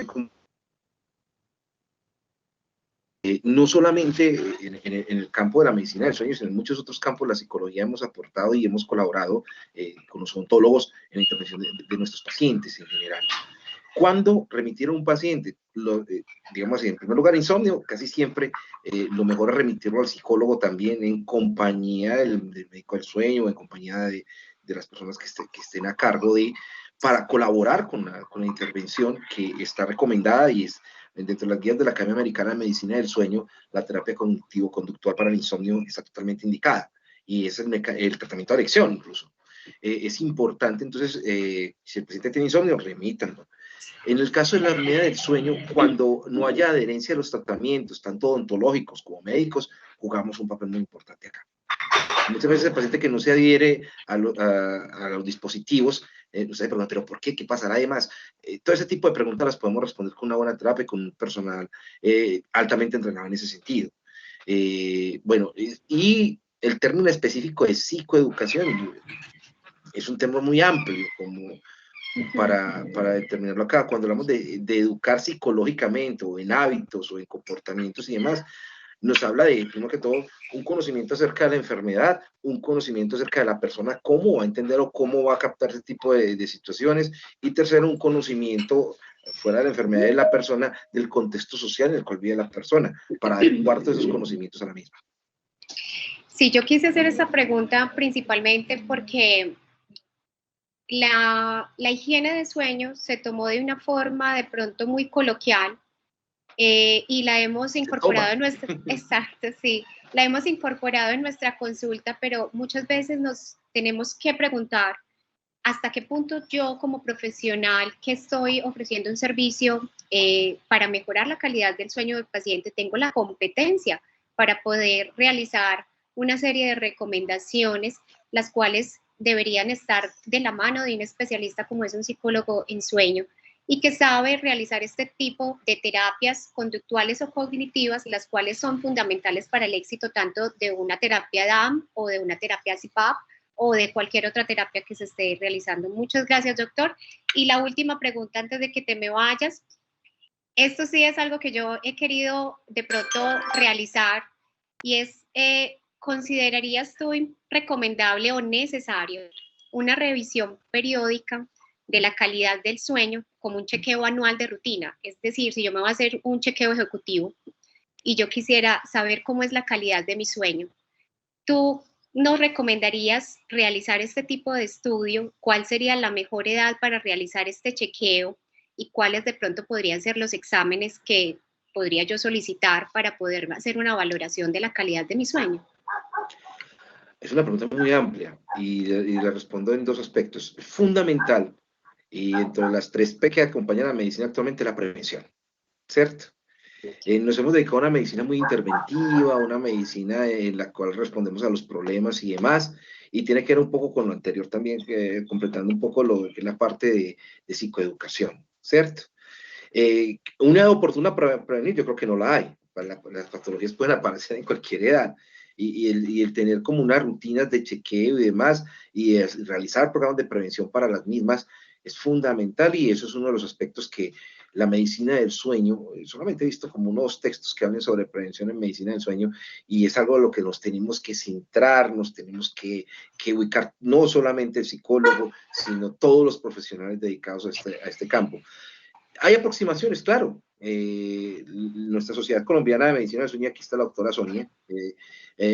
no solamente en el campo de la medicina del sueño, sino en muchos otros campos. La psicología hemos aportado y hemos colaborado con los odontólogos en la intervención de nuestros pacientes en general. ¿Cuándo remitir a un paciente? Digamos, en primer lugar, insomnio, casi siempre lo mejor es remitirlo al psicólogo también en compañía del médico del sueño, en compañía de las personas que estén a cargo para colaborar con la intervención que está recomendada y es dentro de las guías de la Academia Americana de Medicina del Sueño. La terapia cognitivo-conductual para el insomnio está totalmente indicada, y es el tratamiento de adicción incluso. Es importante, entonces, si el paciente tiene insomnio, remítanlo. En el caso de la apnea del sueño, cuando no haya adherencia a los tratamientos, tanto odontológicos como médicos, jugamos un papel muy importante acá. Muchas veces el paciente que no se adhiere a los dispositivos, usted pregunta, ¿pero por qué? ¿Qué pasará? Además, todo ese tipo de preguntas las podemos responder con una buena terapia, con un personal altamente entrenado en ese sentido. Bueno, y el término específico de psicoeducación es un tema muy amplio, como para determinarlo acá. Cuando hablamos de educar psicológicamente, o en hábitos, o en comportamientos y demás, nos habla de, primero que todo, un conocimiento acerca de la enfermedad, un conocimiento acerca de la persona, cómo va a entender o cómo va a captar ese tipo de situaciones, y tercero, un conocimiento fuera de la enfermedad de la persona, del contexto social en el cual vive la persona, para adecuar todos esos conocimientos a la misma. Sí, yo quise hacer esa pregunta principalmente porque la higiene de sueño se tomó de una forma de pronto muy coloquial, y la hemos incorporado en nuestra, exacto, sí, la hemos incorporado en nuestra consulta, pero muchas veces nos tenemos que preguntar hasta qué punto yo como profesional que estoy ofreciendo un servicio para mejorar la calidad del sueño del paciente, tengo la competencia para poder realizar una serie de recomendaciones, las cuales deberían estar de la mano de un especialista como es un psicólogo en sueño, y que sabe realizar este tipo de terapias conductuales o cognitivas, las cuales son fundamentales para el éxito tanto de una terapia DAM o de una terapia CPAP o de cualquier otra terapia que se esté realizando. Muchas gracias, doctor. Y la última pregunta antes de que te me vayas. Esto sí es algo que yo he querido de pronto realizar y es, ¿considerarías tú recomendable o necesario una revisión periódica de la calidad del sueño como un chequeo anual de rutina? Es decir, si yo me voy a hacer un chequeo ejecutivo y yo quisiera saber cómo es la calidad de mi sueño, ¿tú nos recomendarías realizar este tipo de estudio? ¿Cuál sería la mejor edad para realizar este chequeo? ¿Y cuáles de pronto podrían ser los exámenes que podría yo solicitar para poder hacer una valoración de la calidad de mi sueño? Es una pregunta muy amplia y la respondo en dos aspectos. Fundamental, y entre las 3P que acompañan a la medicina actualmente, la prevención, ¿cierto? Nos hemos dedicado a una medicina muy interventiva, una medicina en la cual respondemos a los problemas y demás, y tiene que ver un poco con lo anterior también, completando un poco lo que es la parte de psicoeducación, ¿cierto? Una oportuna para prevenir, yo creo que no la hay. Las patologías pueden aparecer en cualquier edad. Y el tener como unas rutinas de chequeo y demás, y realizar programas de prevención para las mismas, es fundamental, y eso es uno de los aspectos que la medicina del sueño, solamente he visto como unos textos que hablan sobre prevención en medicina del sueño, y es algo a lo que nos tenemos que centrar, nos tenemos que ubicar, no solamente el psicólogo, sino todos los profesionales dedicados a este campo. Hay aproximaciones, claro. Nuestra Sociedad Colombiana de Medicina del Sueño, aquí está la doctora Sonia,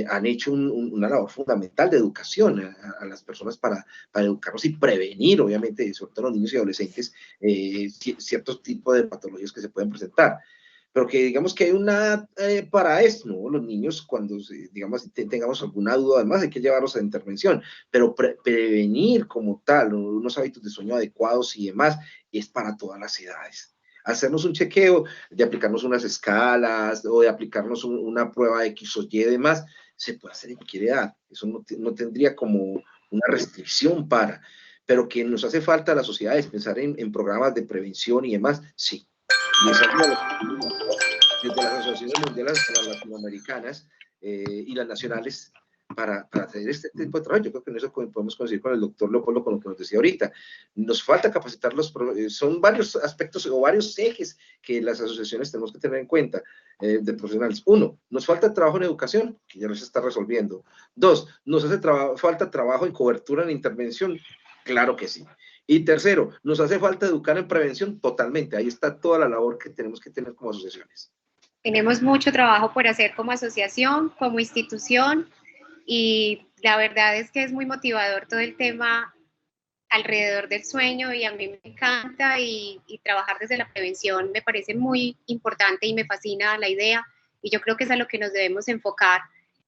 han hecho una labor fundamental de educación a las personas para educarnos y prevenir, obviamente, sobre todo los niños y adolescentes, ciertos tipos de patologías que se pueden presentar. Pero que digamos que hay una para esto, ¿no? Los niños, cuando digamos tengamos alguna duda, además hay que llevarlos a la intervención, pero prevenir como tal, unos hábitos de sueño adecuados y demás, es para todas las edades. Hacernos un chequeo, de aplicarnos unas escalas o de aplicarnos una prueba X o Y y demás, se puede hacer en cualquier edad. Eso no tendría como una restricción pero que nos hace falta a las sociedades pensar en programas de prevención y demás, sí. Y es algo desde las asociaciones mundiales hasta las latinoamericanas y las nacionales para hacer este tipo de trabajo. Yo creo que en eso podemos coincidir con el doctor Leopoldo, con lo que nos decía ahorita. Nos falta capacitar son varios aspectos o varios ejes que las asociaciones tenemos que tener en cuenta de profesionales. Uno, nos falta trabajo en educación, que ya no se está resolviendo. Dos, nos hace falta trabajo en cobertura en intervención, claro que sí. Y tercero, nos hace falta educar en prevención totalmente. Ahí está toda la labor que tenemos que tener como asociaciones. Tenemos mucho trabajo por hacer como asociación, como institución, y la verdad es que es muy motivador todo el tema alrededor del sueño, y a mí me encanta, y trabajar desde la prevención me parece muy importante y me fascina la idea, y yo creo que es a lo que nos debemos enfocar,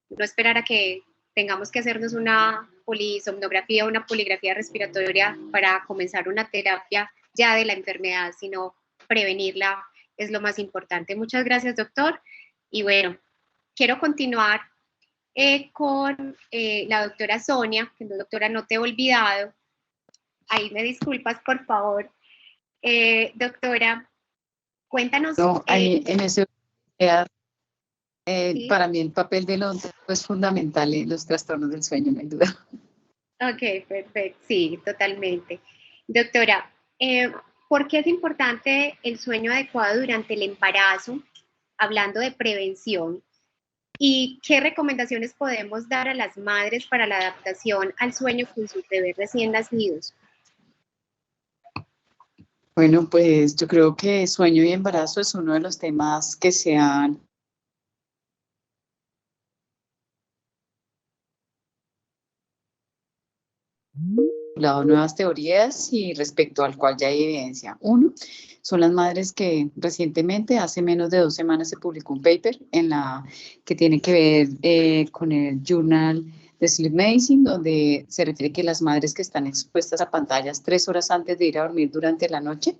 no esperar a que tengamos que hacernos una polisomnografía o una poligrafía respiratoria para comenzar una terapia ya de la enfermedad, sino prevenirla es lo más importante. Muchas gracias, doctor. Y bueno, quiero continuar con la doctora Sonia, que no, doctora, no te he olvidado. Ahí me disculpas, por favor. Doctora, cuéntanos. No, ahí en ese ¿sí? Para mí el papel del odontólogo es fundamental en los trastornos del sueño, no hay duda. Ok, perfecto, sí, totalmente. Doctora, ¿por qué es importante el sueño adecuado durante el embarazo? Hablando de prevención, ¿y qué recomendaciones podemos dar a las madres para la adaptación al sueño con sus bebés recién nacidos? Bueno, pues yo creo que sueño y embarazo es uno de los temas que se han postulado nuevas teorías y respecto al cual ya hay evidencia. Uno, son las madres que recientemente, hace menos de 2 semanas, se publicó un paper que tiene que ver con el Journal de Sleep Medicine, donde se refiere que las madres que están expuestas a pantallas 3 horas antes de ir a dormir durante la noche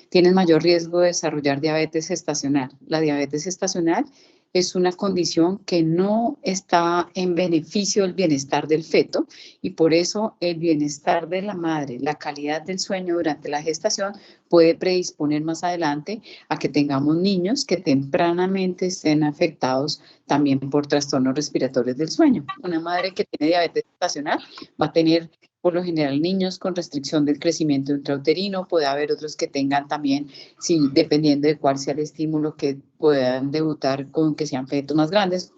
tienen mayor riesgo de desarrollar diabetes gestacional. La diabetes gestacional es una condición que no está en beneficio del bienestar del feto y por eso el bienestar de la madre, la calidad del sueño durante la gestación puede predisponer más adelante a que tengamos niños que tempranamente estén afectados también por trastornos respiratorios del sueño. Una madre que tiene diabetes gestacional va a tener por lo general niños con restricción del crecimiento intrauterino, puede haber otros que tengan también, sí, dependiendo de cuál sea el estímulo, que puedan debutar con que sean fetos más grandes,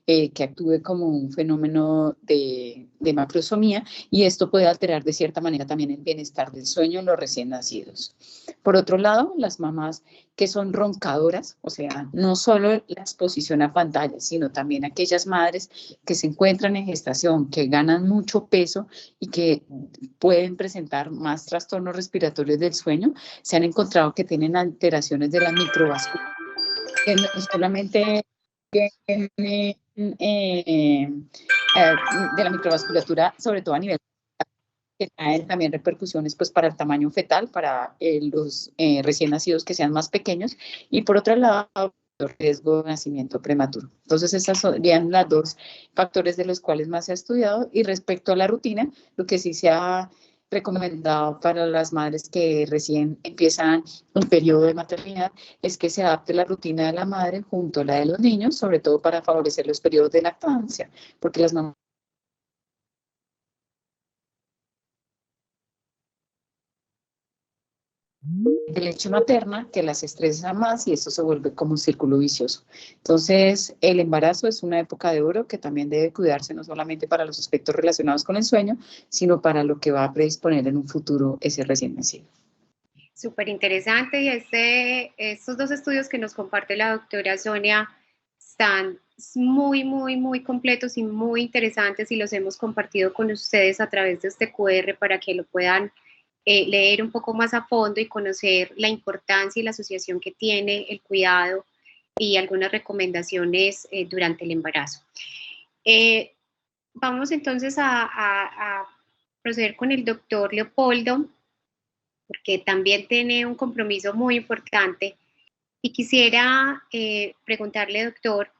que actúe como un fenómeno de macrosomía, y esto puede alterar de cierta manera también el bienestar del sueño en los recién nacidos. Por otro lado, las mamás que son roncadoras, o sea, no solo la exposición a pantallas, sino también aquellas madres que se encuentran en gestación, que ganan mucho peso y que pueden presentar más trastornos respiratorios del sueño, se han encontrado que tienen alteraciones de la microvasculatura, que no solamente de la microvasculatura, sobre todo a nivel que traen también repercusiones pues para el tamaño fetal, para los recién nacidos que sean más pequeños, y por otro lado, el riesgo de nacimiento prematuro. Entonces, esas serían las 2 factores de los cuales más se ha estudiado. Y respecto a la rutina, lo que sí se ha recomendado para las madres que recién empiezan un periodo de maternidad es que se adapte la rutina de la madre junto a la de los niños, sobre todo para favorecer los periodos de lactancia, porque las mamás de leche materna que las estresa más y eso se vuelve como un círculo vicioso. Entonces, el embarazo es una época de oro que también debe cuidarse no solamente para los aspectos relacionados con el sueño, sino para lo que va a predisponer en un futuro ese recién nacido. Súper interesante, y estos 2 estudios que nos comparte la doctora Sonia están muy completos y muy interesantes, y los hemos compartido con ustedes a través de este QR para que lo puedan leer un poco más a fondo y conocer la importancia y la asociación que tiene el cuidado y algunas recomendaciones durante el embarazo. Vamos entonces a proceder con el doctor Leopoldo, porque también tiene un compromiso muy importante, y quisiera preguntarle, doctor,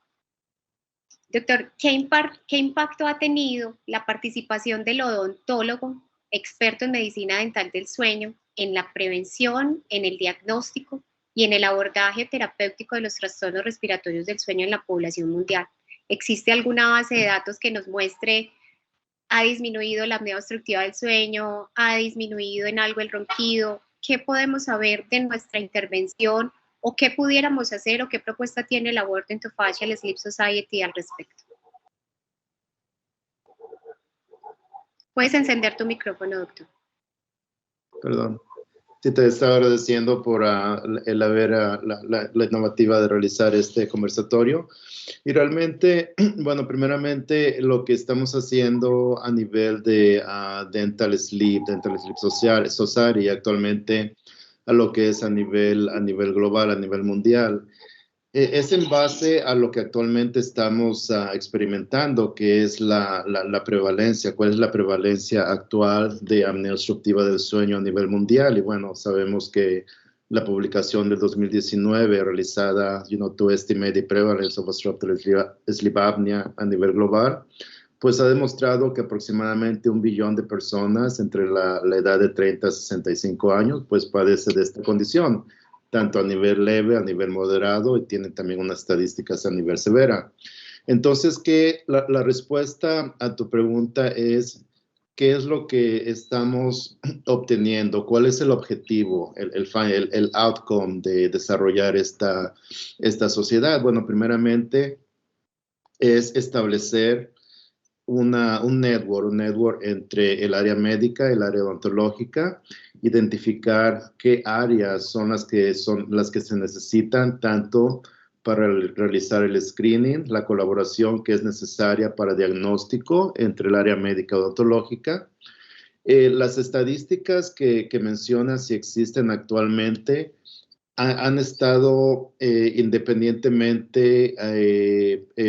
¿qué impacto ha tenido la participación del odontólogo, experto en medicina dental del sueño, en la prevención, en el diagnóstico y en el abordaje terapéutico de los trastornos respiratorios del sueño en la población mundial? ¿Existe alguna base de datos que nos muestre ha disminuido la apnea obstructiva del sueño, ha disminuido en algo el ronquido? ¿Qué podemos saber de nuestra intervención, o qué pudiéramos hacer, o qué propuesta tiene la World Dentofacial Sleep Society al respecto? Puedes encender tu micrófono, doctor. Perdón. Sí, te estaba agradeciendo por el haber la innovativa de realizar este conversatorio. Y realmente, bueno, primeramente lo que estamos haciendo a nivel de Dental Sleep Society actualmente, a lo que es a nivel global, a nivel mundial, es en base a lo que actualmente estamos experimentando, que es la prevalencia. ¿Cuál es la prevalencia actual de apnea obstructiva del sueño a nivel mundial? Y bueno, sabemos que la publicación del 2019 realizada, to estimate the prevalence of obstructive sleep apnea a nivel global, pues ha demostrado que aproximadamente 1 billón de personas entre la edad de 30 a 65 años, pues padece de esta condición, tanto a nivel leve, a nivel moderado, y tiene también unas estadísticas a nivel severa. Entonces, la respuesta a tu pregunta es, ¿qué es lo que estamos obteniendo? ¿Cuál es el objetivo, el outcome de desarrollar esta sociedad? Bueno, primeramente es establecer un network entre el área médica y el área odontológica, identificar qué áreas son las que se necesitan tanto para realizar el screening, la colaboración que es necesaria para diagnóstico entre el área médica y odontológica, Las estadísticas que mencionas y existen actualmente han estado independientemente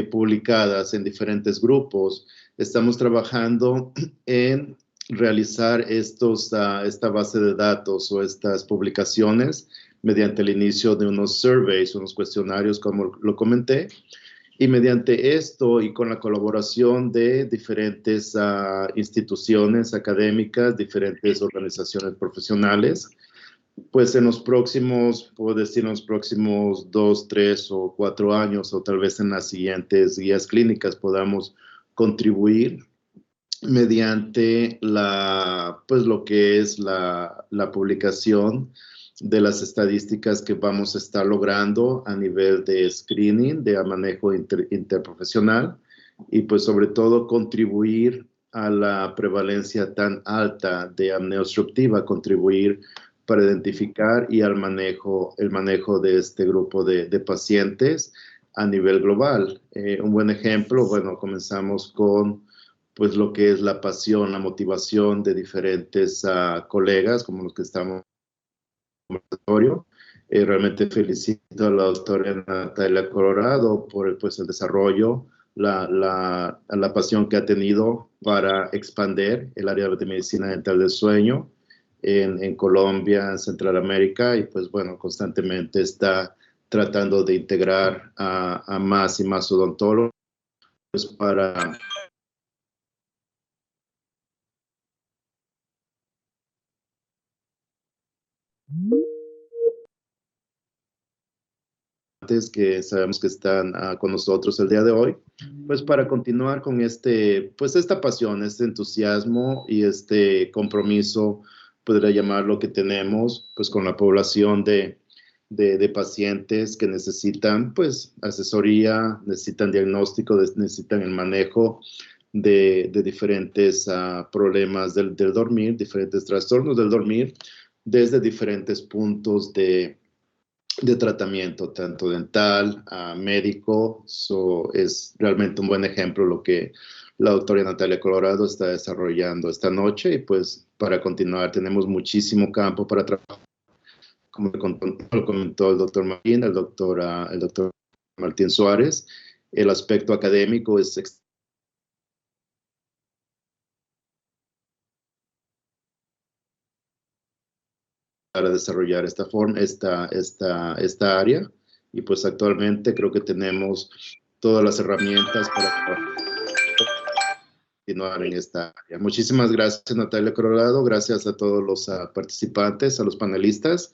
publicadas en diferentes grupos. Estamos trabajando en realizar esta base de datos o estas publicaciones mediante el inicio de unos surveys, unos cuestionarios, como lo comenté, y mediante esto y con la colaboración de diferentes instituciones académicas, diferentes organizaciones profesionales, pues en los próximos, puedo decir, en los próximos 2, 3 o 4 años, o tal vez en las siguientes guías clínicas, podamos contribuir mediante pues lo que es la publicación de las estadísticas que vamos a estar logrando a nivel de screening, de manejo interprofesional, y pues sobre todo contribuir a la prevalencia tan alta de apnea obstructiva, contribuir para identificar y el manejo de este grupo de pacientes a nivel global. Un buen ejemplo, bueno, comenzamos con pues lo que es la pasión, la motivación de diferentes colegas, como los que estamos en el conversatorio. Realmente felicito a la doctora Natalia Colorado por el desarrollo, la pasión que ha tenido para expandir el área de medicina dental del sueño en Colombia, en Centroamérica, y pues bueno, constantemente está tratando de integrar a más y más odontólogos pues para que sabemos que están con nosotros el día de hoy, pues para continuar con esta pasión, este entusiasmo y este compromiso, podría llamarlo, que tenemos pues con la población de pacientes que necesitan pues asesoría, necesitan diagnóstico, necesitan el manejo de diferentes problemas del dormir, diferentes trastornos del dormir, desde diferentes puntos de tratamiento, tanto dental, médico. Es realmente un buen ejemplo lo que la doctora Natalia Colorado está desarrollando esta noche, y pues para continuar tenemos muchísimo campo para trabajar. Como lo comentó el doctor Martín, el doctor Martín Suárez, el aspecto académico es para desarrollar esta área, y pues actualmente creo que tenemos todas las herramientas para continuar en esta área. Muchísimas gracias, Natalia Colorado, gracias a todos los participantes, a los panelistas,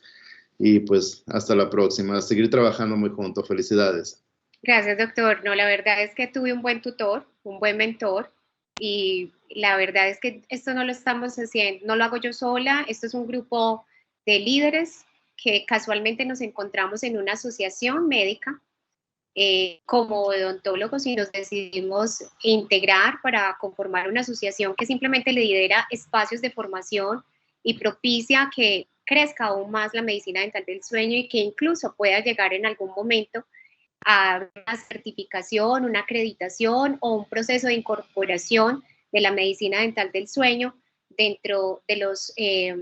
y pues hasta la próxima. A seguir trabajando muy juntos. Felicidades. Gracias, doctor. No, la verdad es que tuve un buen tutor, un buen mentor, y la verdad es que esto no lo estamos haciendo, no lo hago yo sola, esto es un grupo de líderes que casualmente nos encontramos en una asociación médica como odontólogos, y nos decidimos integrar para conformar una asociación que simplemente lidera espacios de formación y propicia que crezca aún más la medicina dental del sueño, y que incluso pueda llegar en algún momento a una certificación, una acreditación o un proceso de incorporación de la medicina dental del sueño dentro de los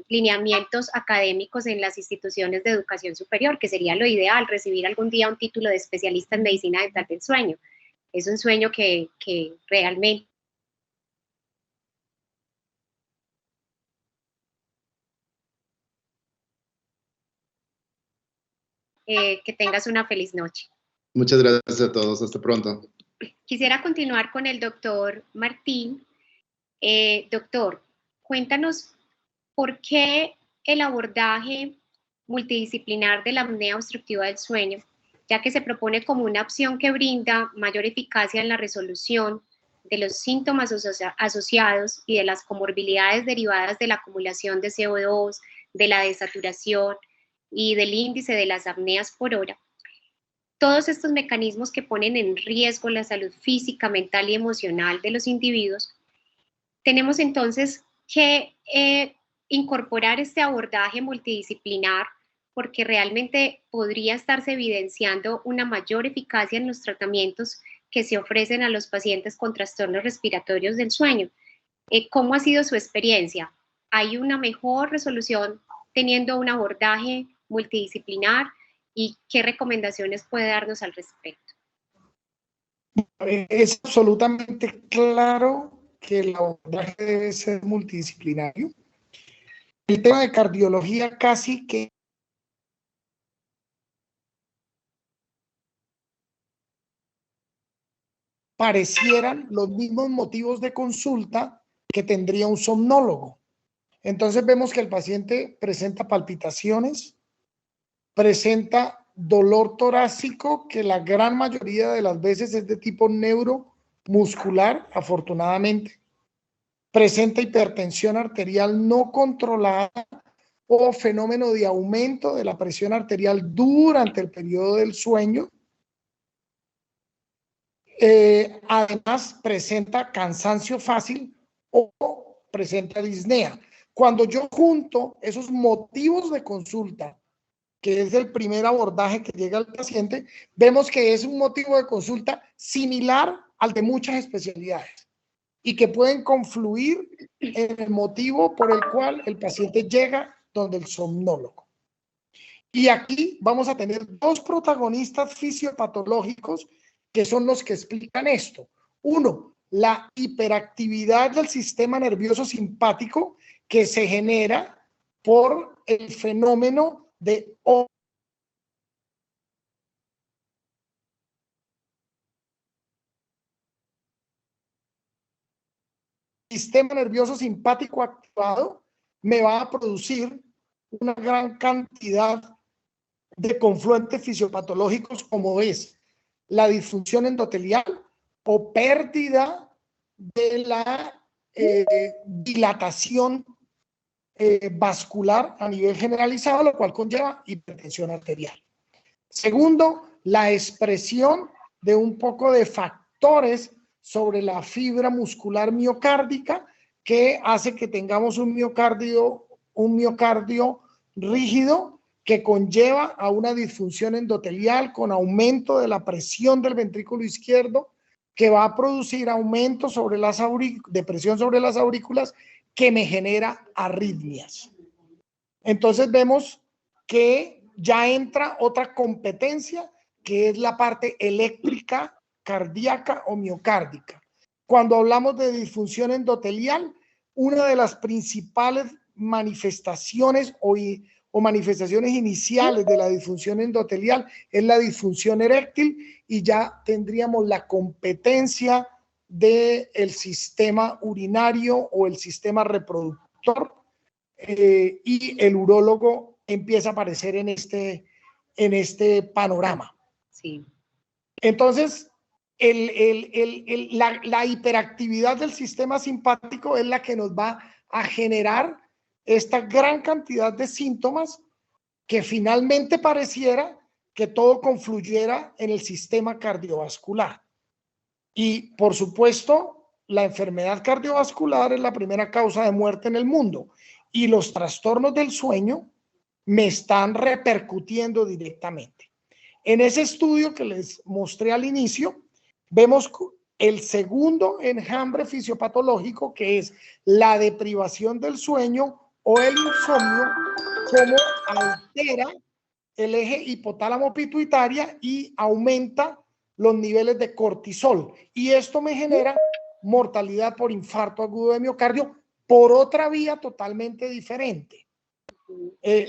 lineamientos académicos en las instituciones de educación superior, que sería lo ideal, recibir algún día un título de especialista en medicina dental del sueño. Es un sueño que realmente que tengas una feliz noche. Muchas gracias a todos. Hasta pronto. Quisiera continuar con el doctor Martín. Doctor, cuéntanos por qué el abordaje multidisciplinar de la apnea obstructiva del sueño, ya que se propone como una opción que brinda mayor eficacia en la resolución de los síntomas asociados y de las comorbilidades derivadas de la acumulación de CO2, de la desaturación y del índice de las apneas por hora. Todos estos mecanismos que ponen en riesgo la salud física, mental y emocional de los individuos. Tenemos entonces que incorporar este abordaje multidisciplinar, porque realmente podría estarse evidenciando una mayor eficacia en los tratamientos que se ofrecen a los pacientes con trastornos respiratorios del sueño. ¿Cómo ha sido su experiencia? hay una mejor resolución teniendo un abordaje multidisciplinar, y qué recomendaciones puede darnos al respecto. Es absolutamente claro que el abordaje debe ser multidisciplinario. El tema de cardiología casi que parecieran los mismos motivos de consulta que tendría un somnólogo. Entonces vemos que el paciente presenta palpitaciones, presenta dolor torácico, que la gran mayoría de las veces es de tipo neuromuscular, afortunadamente. Presenta hipertensión arterial no controlada o fenómeno de aumento de la presión arterial durante el periodo del sueño. Además, presenta cansancio fácil o presenta disnea. Cuando yo junto esos motivos de consulta, que es el primer abordaje que llega al paciente, vemos que es un motivo de consulta similar al de muchas especialidades y que pueden confluir en el motivo por el cual el paciente llega donde el somnólogo. Y aquí vamos a tener dos protagonistas fisiopatológicos que son los que explican esto. Uno, la hiperactividad del sistema nervioso simpático que se genera por el fenómeno de sistema nervioso simpático activado me va a producir una gran cantidad de confluentes fisiopatológicos, como es la disfunción endotelial o pérdida de la dilatación vascular a nivel generalizado, lo cual conlleva hipertensión arterial. Segundo, la expresión de un poco de factores sobre la fibra muscular miocárdica que hace que tengamos un miocardio rígido que conlleva a una disfunción endotelial con aumento de la presión del ventrículo izquierdo, que va a producir aumento sobre de presión sobre las aurículas, que me genera arritmias. Entonces vemos que ya entra otra competencia, que es la parte eléctrica, cardíaca o miocárdica. Cuando hablamos de disfunción endotelial, una de las principales manifestaciones o manifestaciones iniciales de la disfunción endotelial es la disfunción eréctil, y ya tendríamos la competencia del sistema urinario o el sistema reproductor, y el urólogo empieza a aparecer en este panorama. Sí. Entonces, la hiperactividad del sistema simpático es la que nos va a generar esta gran cantidad de síntomas que finalmente pareciera que todo confluyera en el sistema cardiovascular. Y, por supuesto, la enfermedad cardiovascular es la primera causa de muerte en el mundo, y los trastornos del sueño me están repercutiendo directamente. En ese estudio que les mostré al inicio, vemos el segundo enjambre fisiopatológico, que es la deprivación del sueño o el insomnio, cómo altera el eje hipotálamo pituitaria y aumenta los niveles de cortisol. Y esto me genera mortalidad por infarto agudo de miocardio por otra vía totalmente diferente.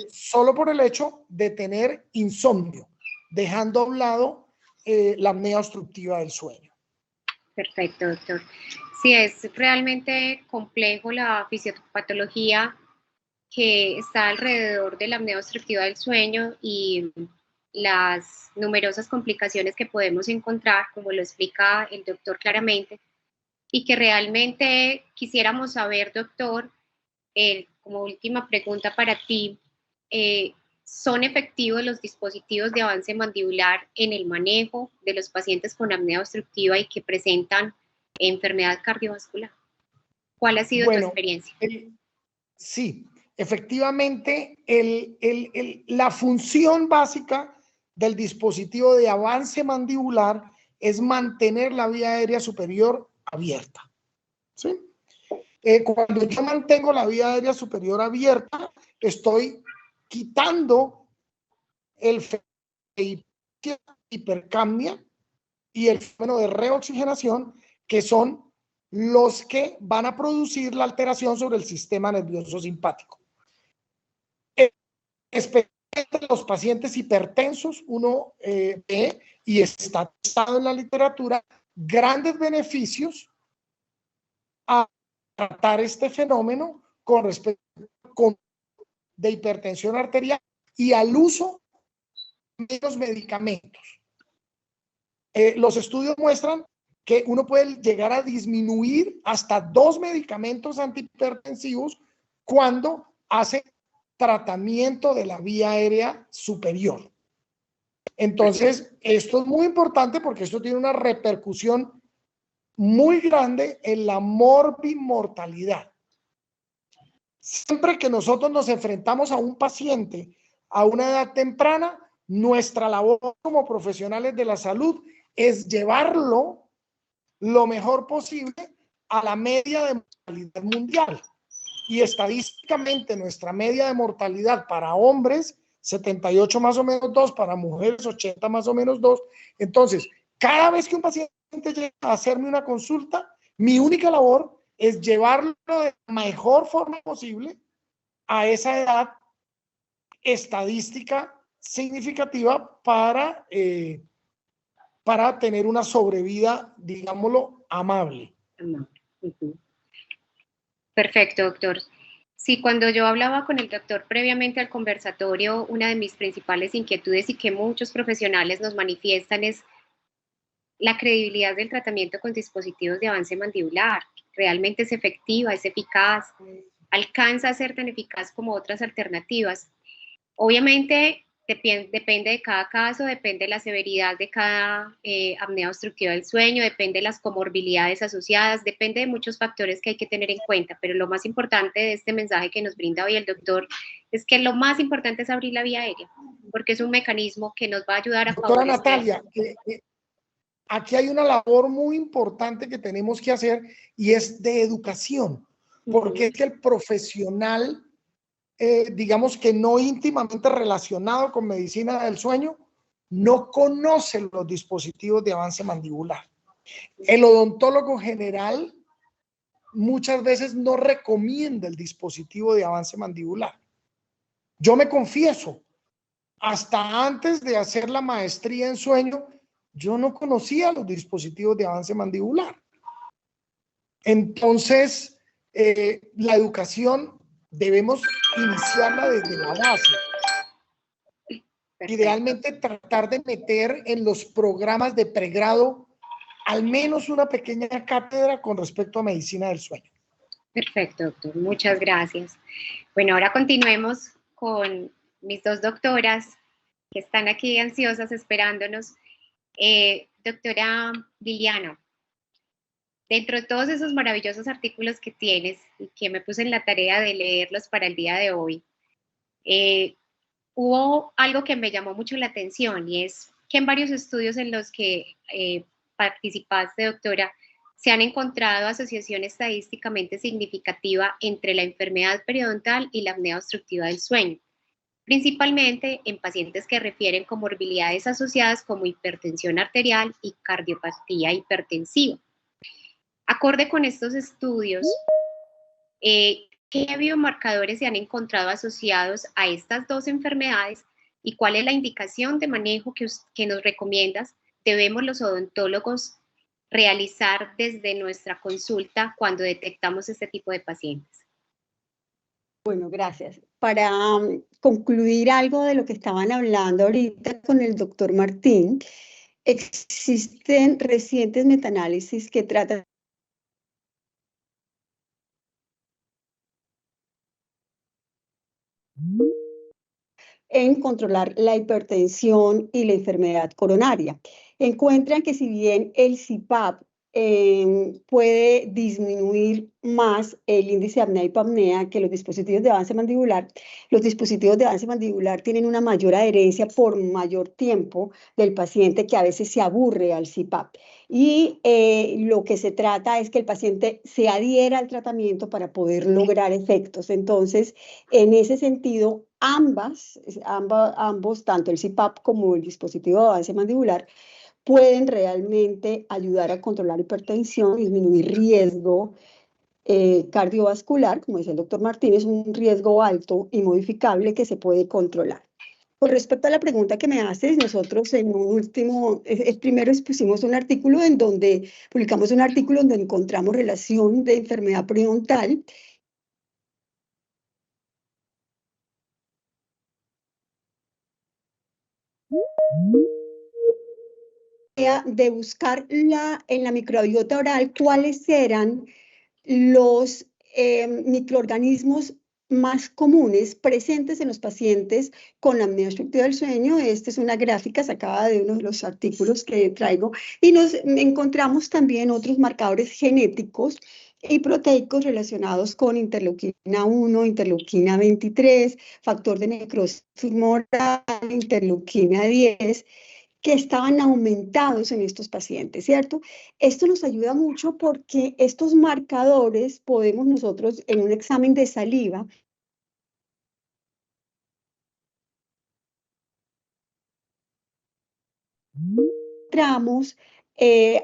Solo por el hecho de tener insomnio, dejando a un lado la apnea obstructiva del sueño. Perfecto, doctor. Sí, es realmente complejo la fisiopatología que está alrededor de la apnea obstructiva del sueño y las numerosas complicaciones que podemos encontrar, como lo explica el doctor claramente, y que realmente quisiéramos saber, doctor, como última pregunta para ti, ¿son efectivos los dispositivos de avance mandibular en el manejo de los pacientes con apnea obstructiva y que presentan enfermedad cardiovascular? ¿Cuál ha sido tu experiencia? Sí, efectivamente, la función básica del dispositivo de avance mandibular es mantener la vía aérea superior abierta, ¿sí? Cuando yo mantengo la vía aérea superior abierta, estoy quitando el hipercapnia y el fenómeno de reoxigenación, que son los que van a producir la alteración sobre el sistema nervioso simpático. Especialmente los pacientes hipertensos, uno ve y está testado en la literatura grandes beneficios a tratar este fenómeno con respecto de hipertensión arterial y al uso de los medicamentos. Los estudios muestran que uno puede llegar a disminuir hasta 2 medicamentos antihipertensivos cuando hace tratamiento de la vía aérea superior. Entonces, esto es muy importante porque esto tiene una repercusión muy grande en la morbimortalidad. Siempre que nosotros nos enfrentamos a un paciente a una edad temprana, nuestra labor como profesionales de la salud es llevarlo lo mejor posible a la media de mortalidad mundial. Y estadísticamente nuestra media de mortalidad para hombres, 78 más o menos 2, para mujeres 80 más o menos 2. Entonces, cada vez que un paciente llega a hacerme una consulta, mi única labor es llevarlo de la mejor forma posible a esa edad estadística significativa para tener una sobrevida, digámoslo, amable. Perfecto, doctor. Sí, cuando yo hablaba con el doctor previamente al conversatorio, una de mis principales inquietudes y que muchos profesionales nos manifiestan es la credibilidad del tratamiento con dispositivos de avance mandibular. ¿Realmente es efectiva, es eficaz? ¿Alcanza a ser tan eficaz como otras alternativas? Obviamente depende de cada caso, depende de la severidad de cada apnea obstructiva del sueño, depende de las comorbilidades asociadas, depende de muchos factores que hay que tener en cuenta, pero lo más importante de este mensaje que nos brinda hoy el doctor es que lo más importante es abrir la vía aérea, porque es un mecanismo que nos va a ayudar a Doctora favorecer. Natalia, aquí hay una labor muy importante que tenemos que hacer y es de educación, porque es que el profesional, digamos que no íntimamente relacionado con medicina del sueño, no conoce los dispositivos de avance mandibular. El odontólogo general muchas veces no recomienda el dispositivo de avance mandibular. Yo me confieso, hasta antes de hacer la maestría en sueño, yo no conocía los dispositivos de avance mandibular. Entonces, la educación debemos iniciarla desde la base. Perfecto. Idealmente tratar de meter en los programas de pregrado al menos una pequeña cátedra con respecto a medicina del sueño. Perfecto, doctor. Muchas gracias. Bueno, ahora continuemos con mis dos doctoras que están aquí ansiosas esperándonos. Doctora Liliana, dentro de todos esos maravillosos artículos que tienes y que me puse en la tarea de leerlos para el día de hoy, hubo algo que me llamó mucho la atención y es que en varios estudios en los que participaste, doctora, se han encontrado asociación estadísticamente significativa entre la enfermedad periodontal y la apnea obstructiva del sueño, principalmente en pacientes que refieren comorbilidades asociadas como hipertensión arterial y cardiopatía hipertensiva. Acorde con estos estudios, ¿qué biomarcadores se han encontrado asociados a estas dos enfermedades y cuál es la indicación de manejo que nos recomiendas debemos los odontólogos realizar desde nuestra consulta cuando detectamos este tipo de pacientes? Bueno, gracias. Para concluir algo de lo que estaban hablando ahorita con el doctor Martín, existen recientes metaanálisis que tratan en controlar la hipertensión y la enfermedad coronaria. Encuentran que si bien el CPAP puede disminuir más el índice de apnea y hipopnea que los dispositivos de avance mandibular. Los dispositivos de avance mandibular tienen una mayor adherencia por mayor tiempo del paciente, que a veces se aburre al CPAP. Y lo que se trata es que el paciente se adhiera al tratamiento para poder lograr efectos. Entonces, en ese sentido, ambos, tanto el CPAP como el dispositivo de avance mandibular, pueden realmente ayudar a controlar hipertensión, disminuir riesgo cardiovascular, como decía el doctor Martínez, un riesgo alto y modificable que se puede controlar. Con respecto a la pregunta que me haces, nosotros en un último, primero expusimos un artículo en donde, publicamos un artículo donde encontramos relación de enfermedad periodontal de buscar en la microbiota oral cuáles eran los microorganismos más comunes presentes en los pacientes con apnea obstructiva del sueño. Esta es una gráfica sacada de uno de los artículos que traigo, y nos encontramos también otros marcadores genéticos y proteicos relacionados con interleuquina 1, interleuquina 23, factor de necrosis tumoral, interleuquina 10, que estaban aumentados en estos pacientes, ¿cierto? Esto nos ayuda mucho porque estos marcadores podemos nosotros en un examen de saliva encontramos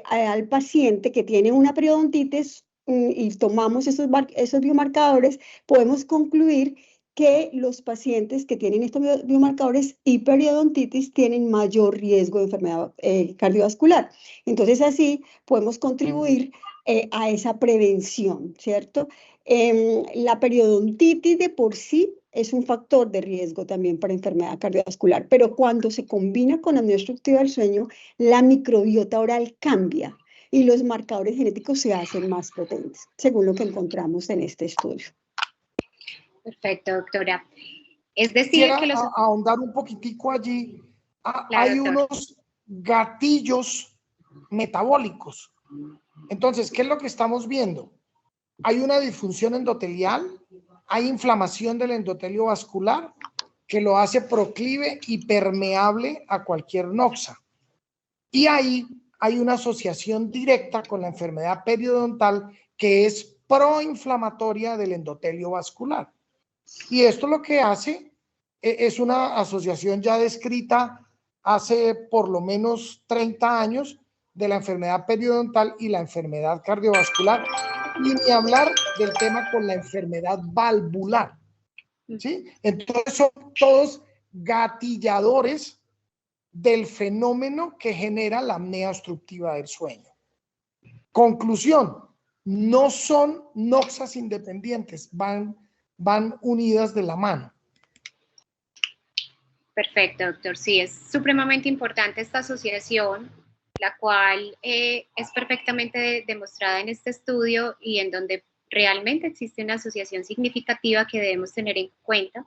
al paciente que tiene una periodontitis y tomamos esos biomarcadores, podemos concluir que los pacientes que tienen estos biomarcadores y periodontitis tienen mayor riesgo de enfermedad cardiovascular. Entonces, así podemos contribuir a esa prevención, ¿cierto? La periodontitis de por sí es un factor de riesgo también para enfermedad cardiovascular, pero cuando se combina con apnea obstructiva del sueño, la microbiota oral cambia y los marcadores genéticos se hacen más potentes, según lo que encontramos en este estudio. Perfecto, doctora. Es decir, quisiera que ahondar un poquitico allí. Claro, hay doctor. unos gatillos metabólicos. Entonces, ¿qué es lo que estamos viendo? Hay una disfunción endotelial, hay inflamación del endotelio vascular que lo hace proclive y permeable a cualquier noxa. Y ahí hay una asociación directa con la enfermedad periodontal que es proinflamatoria del endotelio vascular. Y esto lo que hace es una asociación ya descrita hace por lo menos 30 años de la enfermedad periodontal y la enfermedad cardiovascular, y ni hablar del tema con la enfermedad valvular, ¿sí? Entonces son todos gatilladores del fenómeno que genera la apnea obstructiva del sueño. Conclusión, no son noxas independientes, van unidas de la mano. Perfecto, doctor. Sí, es supremamente importante esta asociación, la cual es perfectamente demostrada en este estudio y en donde realmente existe una asociación significativa que debemos tener en cuenta,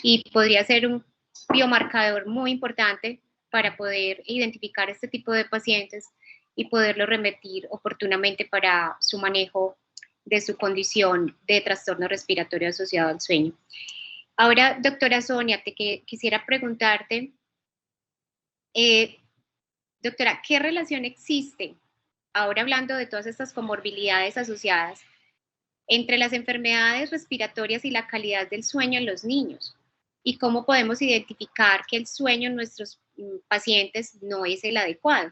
y podría ser un biomarcador muy importante para poder identificar este tipo de pacientes y poderlo remitir oportunamente para su manejo de su condición de trastorno respiratorio asociado al sueño. Ahora, doctora Sonia, quisiera preguntarte, doctora, ¿qué relación existe, ahora hablando de todas estas comorbilidades asociadas, entre las enfermedades respiratorias y la calidad del sueño en los niños? ¿Y cómo podemos identificar que el sueño en nuestros pacientes no es el adecuado?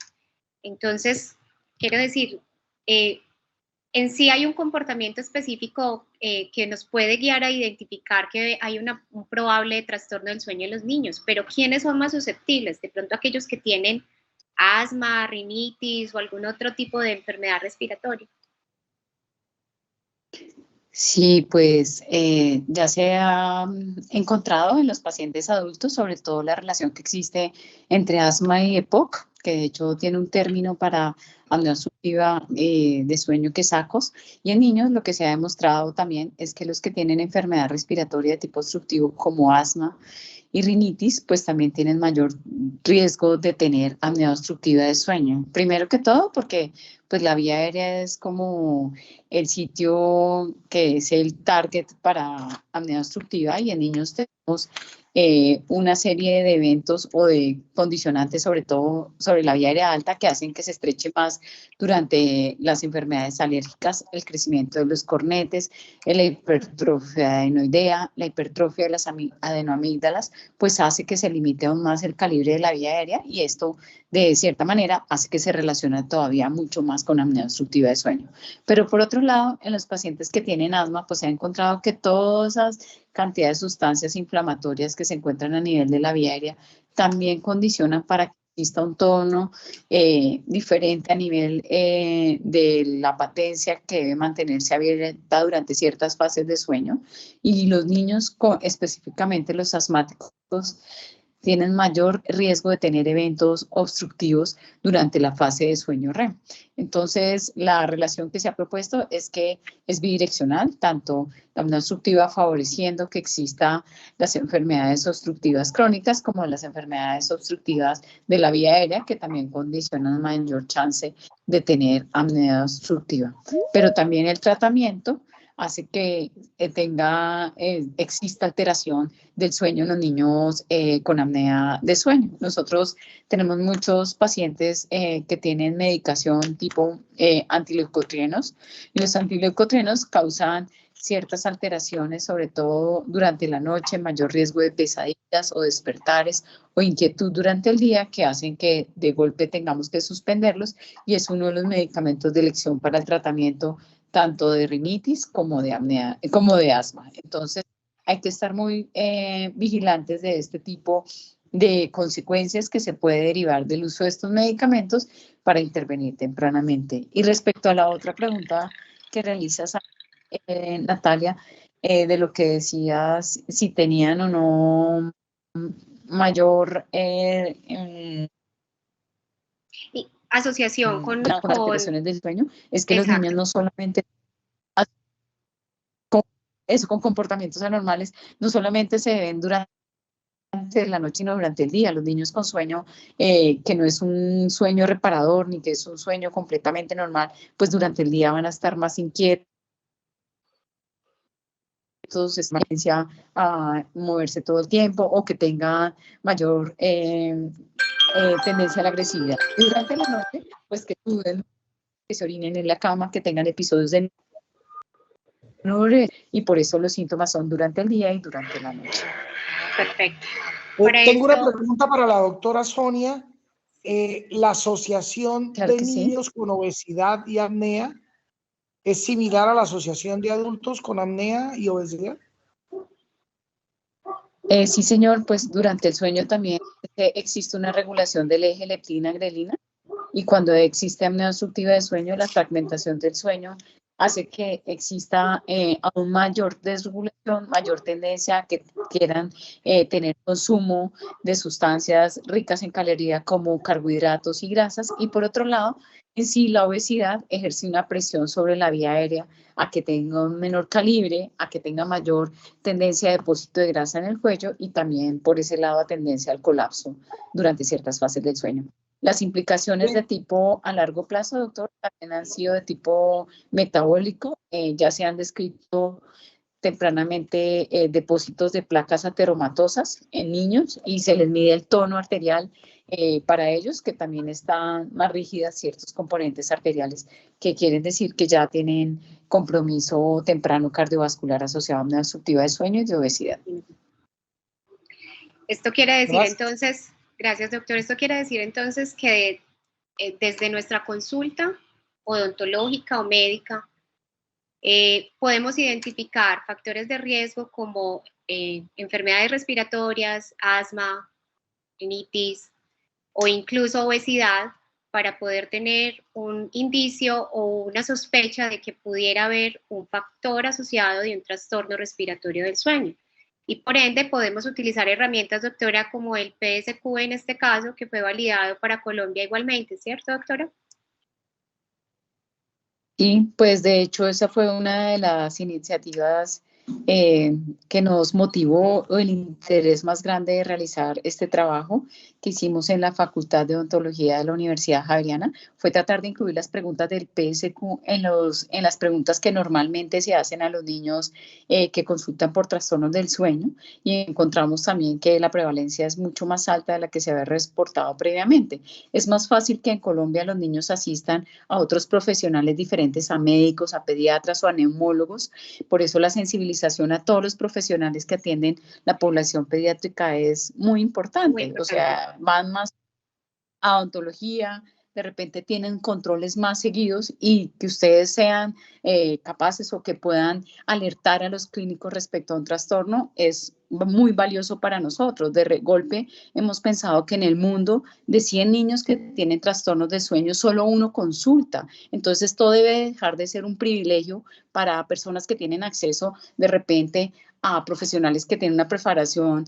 Entonces, quiero decir, en sí hay un comportamiento específico que nos puede guiar a identificar que hay un probable trastorno del sueño en los niños, pero ¿quiénes son más susceptibles? De pronto aquellos que tienen asma, rinitis o algún otro tipo de enfermedad respiratoria. Sí, pues ya se ha encontrado en los pacientes adultos, sobre todo la relación que existe entre asma y EPOC, que de hecho tiene un término para apnea obstructiva de sueño que es ACOS, y en niños lo que se ha demostrado también es que los que tienen enfermedad respiratoria de tipo obstructivo como asma y rinitis, pues también tienen mayor riesgo de tener apnea obstructiva de sueño. Primero que todo, porque pues la vía aérea es como el sitio que es el target para apnea obstructiva, y en niños tenemos una serie de eventos o de condicionantes, sobre todo sobre la vía aérea alta, que hacen que se estreche más durante las enfermedades alérgicas, el crecimiento de los cornetes, la hipertrofia adenoidea, la hipertrofia de las adenoamígdalas, pues hace que se limite aún más el calibre de la vía aérea, y esto de cierta manera hace que se relacione todavía mucho más con apnea obstructiva de sueño. Pero por otro lado, en los pacientes que tienen asma, pues se ha encontrado que todas esas cantidades de sustancias inflamatorias que se encuentran a nivel de la vía aérea también condicionan para que exista un tono diferente a nivel de la patencia, que debe mantenerse abierta durante ciertas fases de sueño, y los niños, específicamente los asmáticos, tienen mayor riesgo de tener eventos obstructivos durante la fase de sueño REM. Entonces, la relación que se ha propuesto es que es bidireccional, tanto la apnea obstructiva favoreciendo que exista las enfermedades obstructivas crónicas, como las enfermedades obstructivas de la vía aérea, que también condicionan mayor chance de tener apnea obstructiva. Pero también el tratamiento hace que exista alteración del sueño en los niños con apnea de sueño. Nosotros tenemos muchos pacientes que tienen medicación tipo antileucotrienos, y los antileucotrienos causan ciertas alteraciones, sobre todo durante la noche, mayor riesgo de pesadillas o despertares o inquietud durante el día, que hacen que de golpe tengamos que suspenderlos, y es uno de los medicamentos de elección para el tratamiento tanto de rinitis como de apnea, como de asma. Entonces, hay que estar muy vigilantes de este tipo de consecuencias que se puede derivar del uso de estos medicamentos para intervenir tempranamente. Y respecto a la otra pregunta que realizas, Natalia, de lo que decías, si tenían o no mayor asociación con alteraciones del sueño, es que los niños no solamente con comportamientos anormales, no solamente se ven durante la noche, sino durante el día. Los niños con sueño, que no es un sueño reparador, ni que es un sueño completamente normal, pues durante el día van a estar más inquietos, tendencia a moverse todo el tiempo, o que tengan mayor tendencia a la agresividad. Y durante la noche, pues que suden, que se orinen en la cama, que tengan episodios de y por eso los síntomas son durante el día y durante la noche. Perfecto. Tengo una pregunta para la doctora Sonia. ¿La asociación Claro de que niños con obesidad y apnea es similar a la asociación de adultos con apnea y obesidad? Sí, señor, pues durante el sueño también existe una regulación del eje leptina-grelina, y cuando existe apnea obstructiva de sueño, la fragmentación del sueño hace que exista aún mayor desregulación, mayor tendencia a que quieran tener consumo de sustancias ricas en calorías como carbohidratos y grasas. Y por otro lado, en sí la obesidad ejerce una presión sobre la vía aérea a que tenga un menor calibre, a que tenga mayor tendencia a depósito de grasa en el cuello, y también por ese lado a tendencia al colapso durante ciertas fases del sueño. Las implicaciones de tipo a largo plazo, doctor, también han sido de tipo metabólico. Ya se han descrito tempranamente depósitos de placas ateromatosas en niños, y se les mide el tono arterial para ellos, que también están más rígidas ciertos componentes arteriales, que quieren decir que ya tienen compromiso temprano cardiovascular asociado a apnea obstructiva de sueño y de obesidad. Esto quiere decir entonces, gracias doctor, esto quiere decir entonces que desde nuestra consulta odontológica o médica podemos identificar factores de riesgo como enfermedades respiratorias, asma, rinitis o incluso obesidad, para poder tener un indicio o una sospecha de que pudiera haber un factor asociado de un trastorno respiratorio del sueño. Y por ende podemos utilizar herramientas, doctora, como el PSQ en este caso, que fue validado para Colombia igualmente, ¿cierto, doctora? Y pues de hecho esa fue una de las iniciativas que nos motivó, o el interés más grande de realizar este trabajo que hicimos en la Facultad de Odontología de la Universidad Javeriana, fue tratar de incluir las preguntas del PSQ en las preguntas que normalmente se hacen a los niños que consultan por trastornos del sueño, y encontramos también que la prevalencia es mucho más alta de la que se había reportado previamente. Es más fácil que en Colombia los niños asistan a otros profesionales diferentes, a médicos, a pediatras o a neumólogos. Por eso la sensibilización a todos los profesionales que atienden la población pediátrica es muy importante. O sea, van más a odontología, de repente tienen controles más seguidos, y que ustedes sean capaces o que puedan alertar a los clínicos respecto a un trastorno es muy valioso para nosotros. De golpe hemos pensado que en el mundo de 100 niños que tienen trastornos de sueño, solo uno consulta. Entonces esto debe dejar de ser un privilegio para personas que tienen acceso de repente a profesionales que tienen una preparación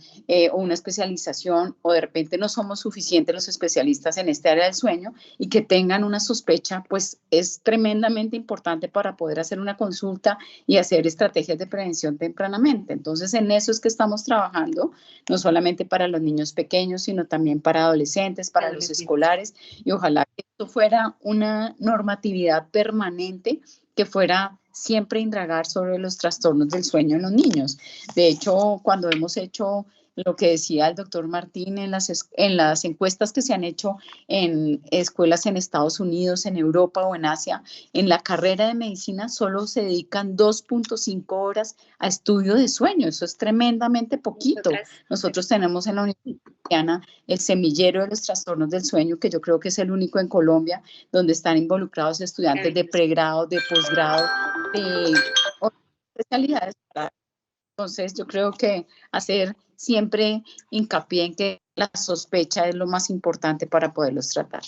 o una especialización, o de repente no somos suficientes los especialistas en este área del sueño, y que tengan una sospecha, pues es tremendamente importante para poder hacer una consulta y hacer estrategias de prevención tempranamente. Entonces, en eso es que estamos trabajando, no solamente para los niños pequeños, sino también para adolescentes, para los escolares, y ojalá que esto fuera una normatividad permanente que fuera siempre indagar sobre los trastornos del sueño en los niños. De hecho, cuando hemos hecho lo que decía el doctor Martín en las encuestas que se han hecho en escuelas en Estados Unidos, en Europa o en Asia, en la carrera de medicina solo se dedican 2.5 horas a estudio de sueño. Eso es tremendamente poquito. Nosotros tenemos en la Universidad el semillero de los trastornos del sueño, que yo creo que es el único en Colombia, donde están involucrados estudiantes de pregrado, de posgrado, de especialidades. Entonces, yo creo que hacer siempre hincapié en que la sospecha es lo más importante para poderlos tratar.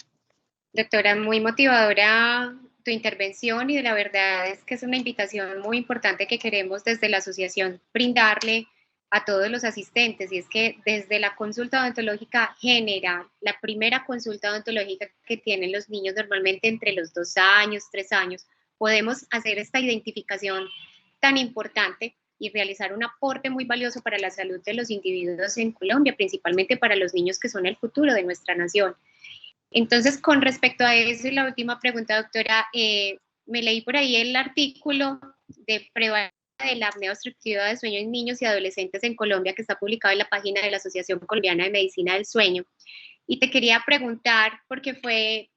Doctora, muy motivadora tu intervención, y la verdad es que es una invitación muy importante que queremos desde la asociación brindarle a todos los asistentes, y es que desde la consulta odontológica general, la primera consulta odontológica que tienen los niños normalmente entre los 2 años, 3 años, podemos hacer esta identificación tan importante y realizar un aporte muy valioso para la salud de los individuos en Colombia, principalmente para los niños que son el futuro de nuestra nación. Entonces, con respecto a eso, y la última pregunta, doctora, me leí por ahí el artículo de prevalencia de la apnea obstructiva de sueño en niños y adolescentes en Colombia, que está publicado en la página de la Asociación Colombiana de Medicina del Sueño. Y te quería preguntar, porque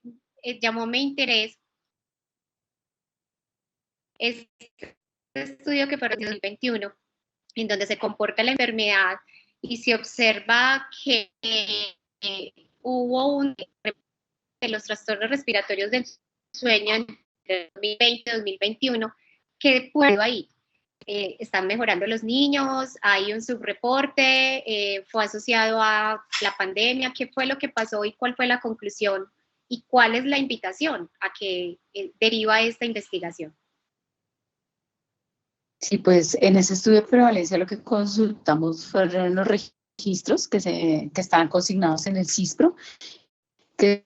llamó mi interés, este estudio que fue en 2021, en donde se comporta la enfermedad y se observa que hubo un de los trastornos respiratorios del sueño entre 2020 y 2021, ¿qué puedo ahí? ¿Están mejorando los niños? ¿Hay un subreporte? ¿Fue asociado a la pandemia? ¿Qué fue lo que pasó y cuál fue la conclusión? ¿Y cuál es la invitación a que deriva esta investigación? Sí, pues en ese estudio de prevalencia lo que consultamos fueron los registros que estaban consignados en el CISPRO, que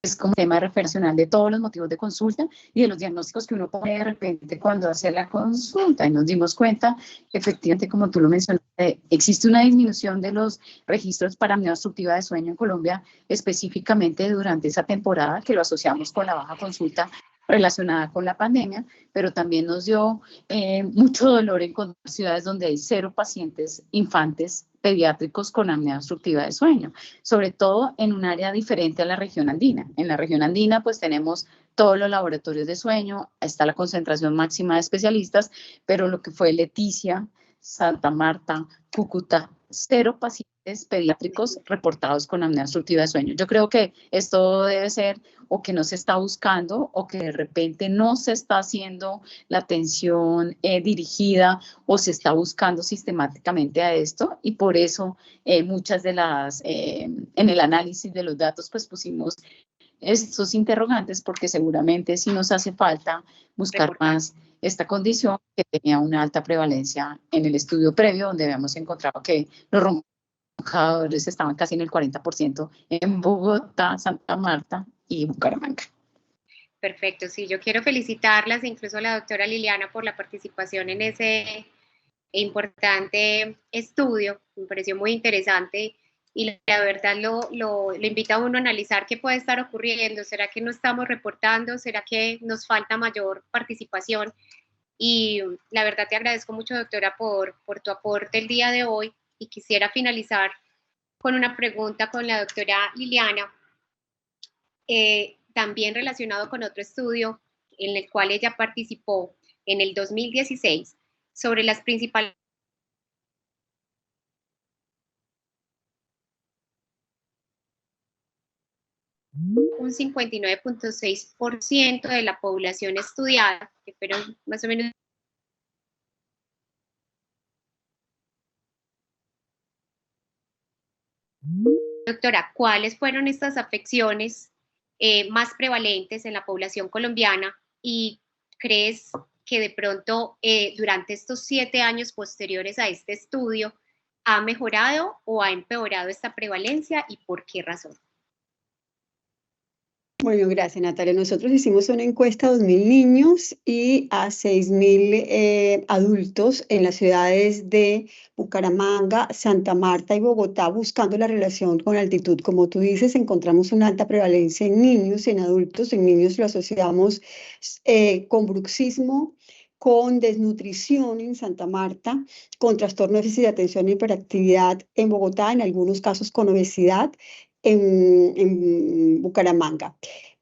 es como tema referencial de todos los motivos de consulta y de los diagnósticos que uno pone de repente cuando hace la consulta. Y nos dimos cuenta, efectivamente, como tú lo mencionaste, existe una disminución de los registros para apnea obstructiva de sueño en Colombia, específicamente durante esa temporada, que lo asociamos con la baja consulta relacionada con la pandemia, pero también nos dio mucho dolor encontrar ciudades donde hay 0 pacientes infantes pediátricos con apnea obstructiva de sueño, sobre todo en un área diferente a la región andina. En la región andina pues tenemos todos los laboratorios de sueño, está la concentración máxima de especialistas, pero lo que fue Leticia, Santa Marta, Cúcuta, 0 pacientes pediátricos reportados con apnea obstructiva de sueño. Yo creo que esto debe ser o que no se está buscando o que de repente no se está haciendo la atención dirigida o se está buscando sistemáticamente a esto, y por eso muchas de las, en el análisis de los datos pues pusimos estos interrogantes, porque seguramente sí nos hace falta buscar más esta condición que tenía una alta prevalencia en el estudio previo, donde habíamos encontrado que los roncadores estaban casi en el 40% en Bogotá, Santa Marta y Bucaramanga. Perfecto, sí, yo quiero felicitarlas, incluso a la doctora Liliana, por la participación en e importante estudio, me pareció muy interesante y la verdad lo invita a uno a analizar qué puede estar ocurriendo. ¿Será que no estamos reportando? ¿Será que nos falta mayor participación? Y la verdad te agradezco mucho, doctora, por tu aporte el día de hoy, y quisiera finalizar con una pregunta con la doctora Liliana, también relacionado con otro estudio en el cual ella participó en el 2016 sobre las principales un 59.6% de la población estudiada, que fueron más o menos. Doctora, ¿cuáles fueron estas afecciones más prevalentes en la población colombiana? ¿Y crees que de pronto durante estos 7 años posteriores a este estudio ha mejorado o ha empeorado esta prevalencia, y por qué razón? Bueno, gracias, Natalia. Nosotros hicimos una encuesta a 2.000 niños y a 6.000 adultos en las ciudades de Bucaramanga, Santa Marta y Bogotá, buscando la relación con altitud. Como tú dices, encontramos una alta prevalencia en niños, en adultos. En niños lo asociamos con bruxismo, con desnutrición en Santa Marta, con trastorno de déficit de atención e hiperactividad en Bogotá, en algunos casos con obesidad en Bucaramanga.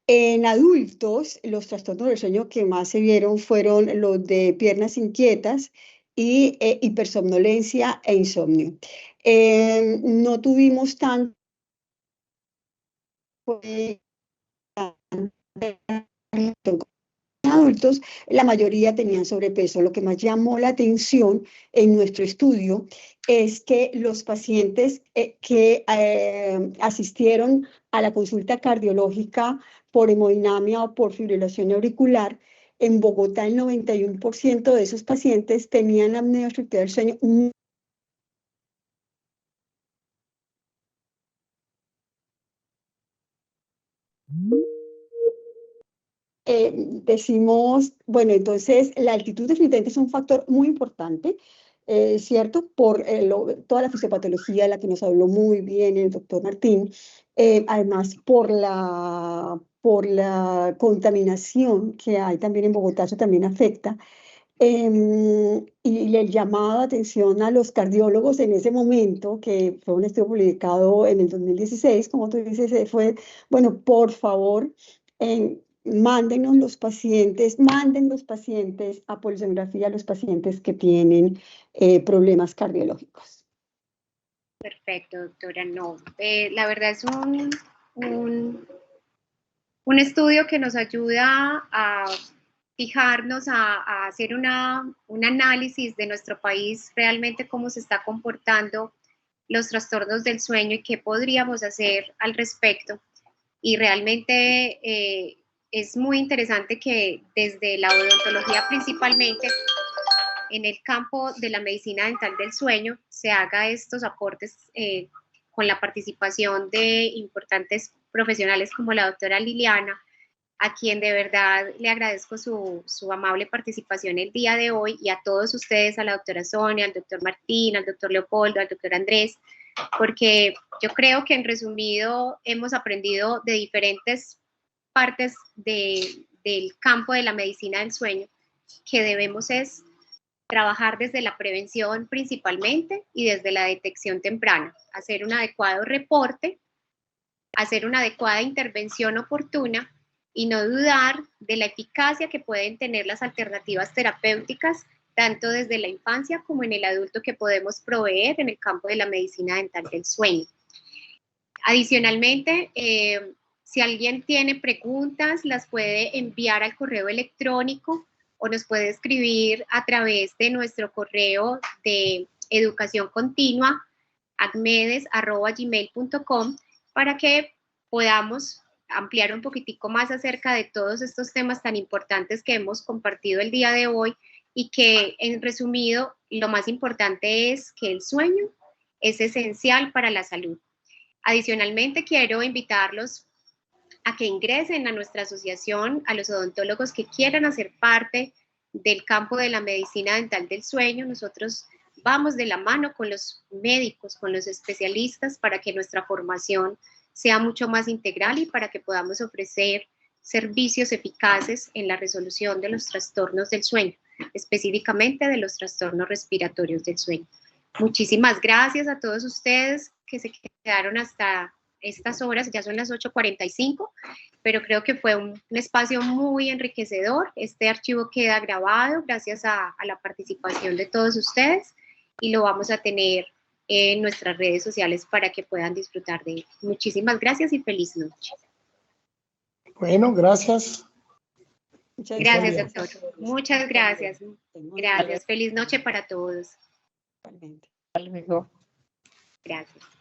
En adultos, los trastornos del sueño que más se vieron fueron los de piernas inquietas y hipersomnolencia e insomnio. No tuvimos tanto adultos, la mayoría tenían sobrepeso. Lo que más llamó la atención en nuestro estudio es que los pacientes que asistieron a la consulta cardiológica por hemodinamia o por fibrilación auricular, en Bogotá el 91% de esos pacientes tenían apnea obstructiva del sueño. Decimos, bueno, entonces la altitud definitivamente es un factor muy importante, ¿cierto? Por toda la fisiopatología de la que nos habló muy bien el doctor Martín, además por la contaminación que hay también en Bogotá, eso también afecta. Y el llamado de atención a los cardiólogos en ese momento, que fue un estudio publicado en el 2016, como tú dices, fue, bueno, por favor, manden los pacientes a polisonografía, a los pacientes que tienen problemas cardiológicos. Perfecto, doctora. No, la verdad es un estudio que nos ayuda a fijarnos, a hacer un análisis de nuestro país, realmente cómo se está comportando los trastornos del sueño y qué podríamos hacer al respecto. Y realmente es muy interesante que desde la odontología principalmente, en el campo de la medicina dental del sueño, se haga estos aportes con la participación de importantes profesionales como la doctora Liliana, a quien de verdad le agradezco su amable participación el día de hoy, y a todos ustedes, a la doctora Sonia, al doctor Martín, al doctor Leopoldo, al doctor Andrés, porque yo creo que en resumido hemos aprendido de diferentes partes del campo de la medicina del sueño que debemos es trabajar desde la prevención principalmente y desde la detección temprana, hacer un adecuado reporte, hacer una adecuada intervención oportuna y no dudar de la eficacia que pueden tener las alternativas terapéuticas, tanto desde la infancia como en el adulto, que podemos proveer en el campo de la medicina dental del sueño. Adicionalmente, si alguien tiene preguntas, las puede enviar al correo electrónico o nos puede escribir a través de nuestro correo de educación continua, acmedes@gmail.com, para que podamos ampliar un poquitico más acerca de todos estos temas tan importantes que hemos compartido el día de hoy, y que, en resumido, lo más importante es que el sueño es esencial para la salud. Adicionalmente, quiero invitarlos a que ingresen a nuestra asociación, a los odontólogos que quieran hacer parte del campo de la medicina dental del sueño. Nosotros vamos de la mano con los médicos, con los especialistas, para que nuestra formación sea mucho más integral y para que podamos ofrecer servicios eficaces en la resolución de los trastornos del sueño, específicamente de los trastornos respiratorios del sueño. Muchísimas gracias a todos ustedes que se quedaron hasta estas horas, ya son las 8:45, pero creo que fue un espacio muy enriquecedor. Este archivo queda grabado gracias a la participación de todos ustedes y lo vamos a tener en nuestras redes sociales para que puedan disfrutar de él. Muchísimas gracias y feliz noche. Bueno, gracias. Gracias, doctor. Muchas gracias. Gracias. Feliz noche para todos. Hasta luego. Gracias.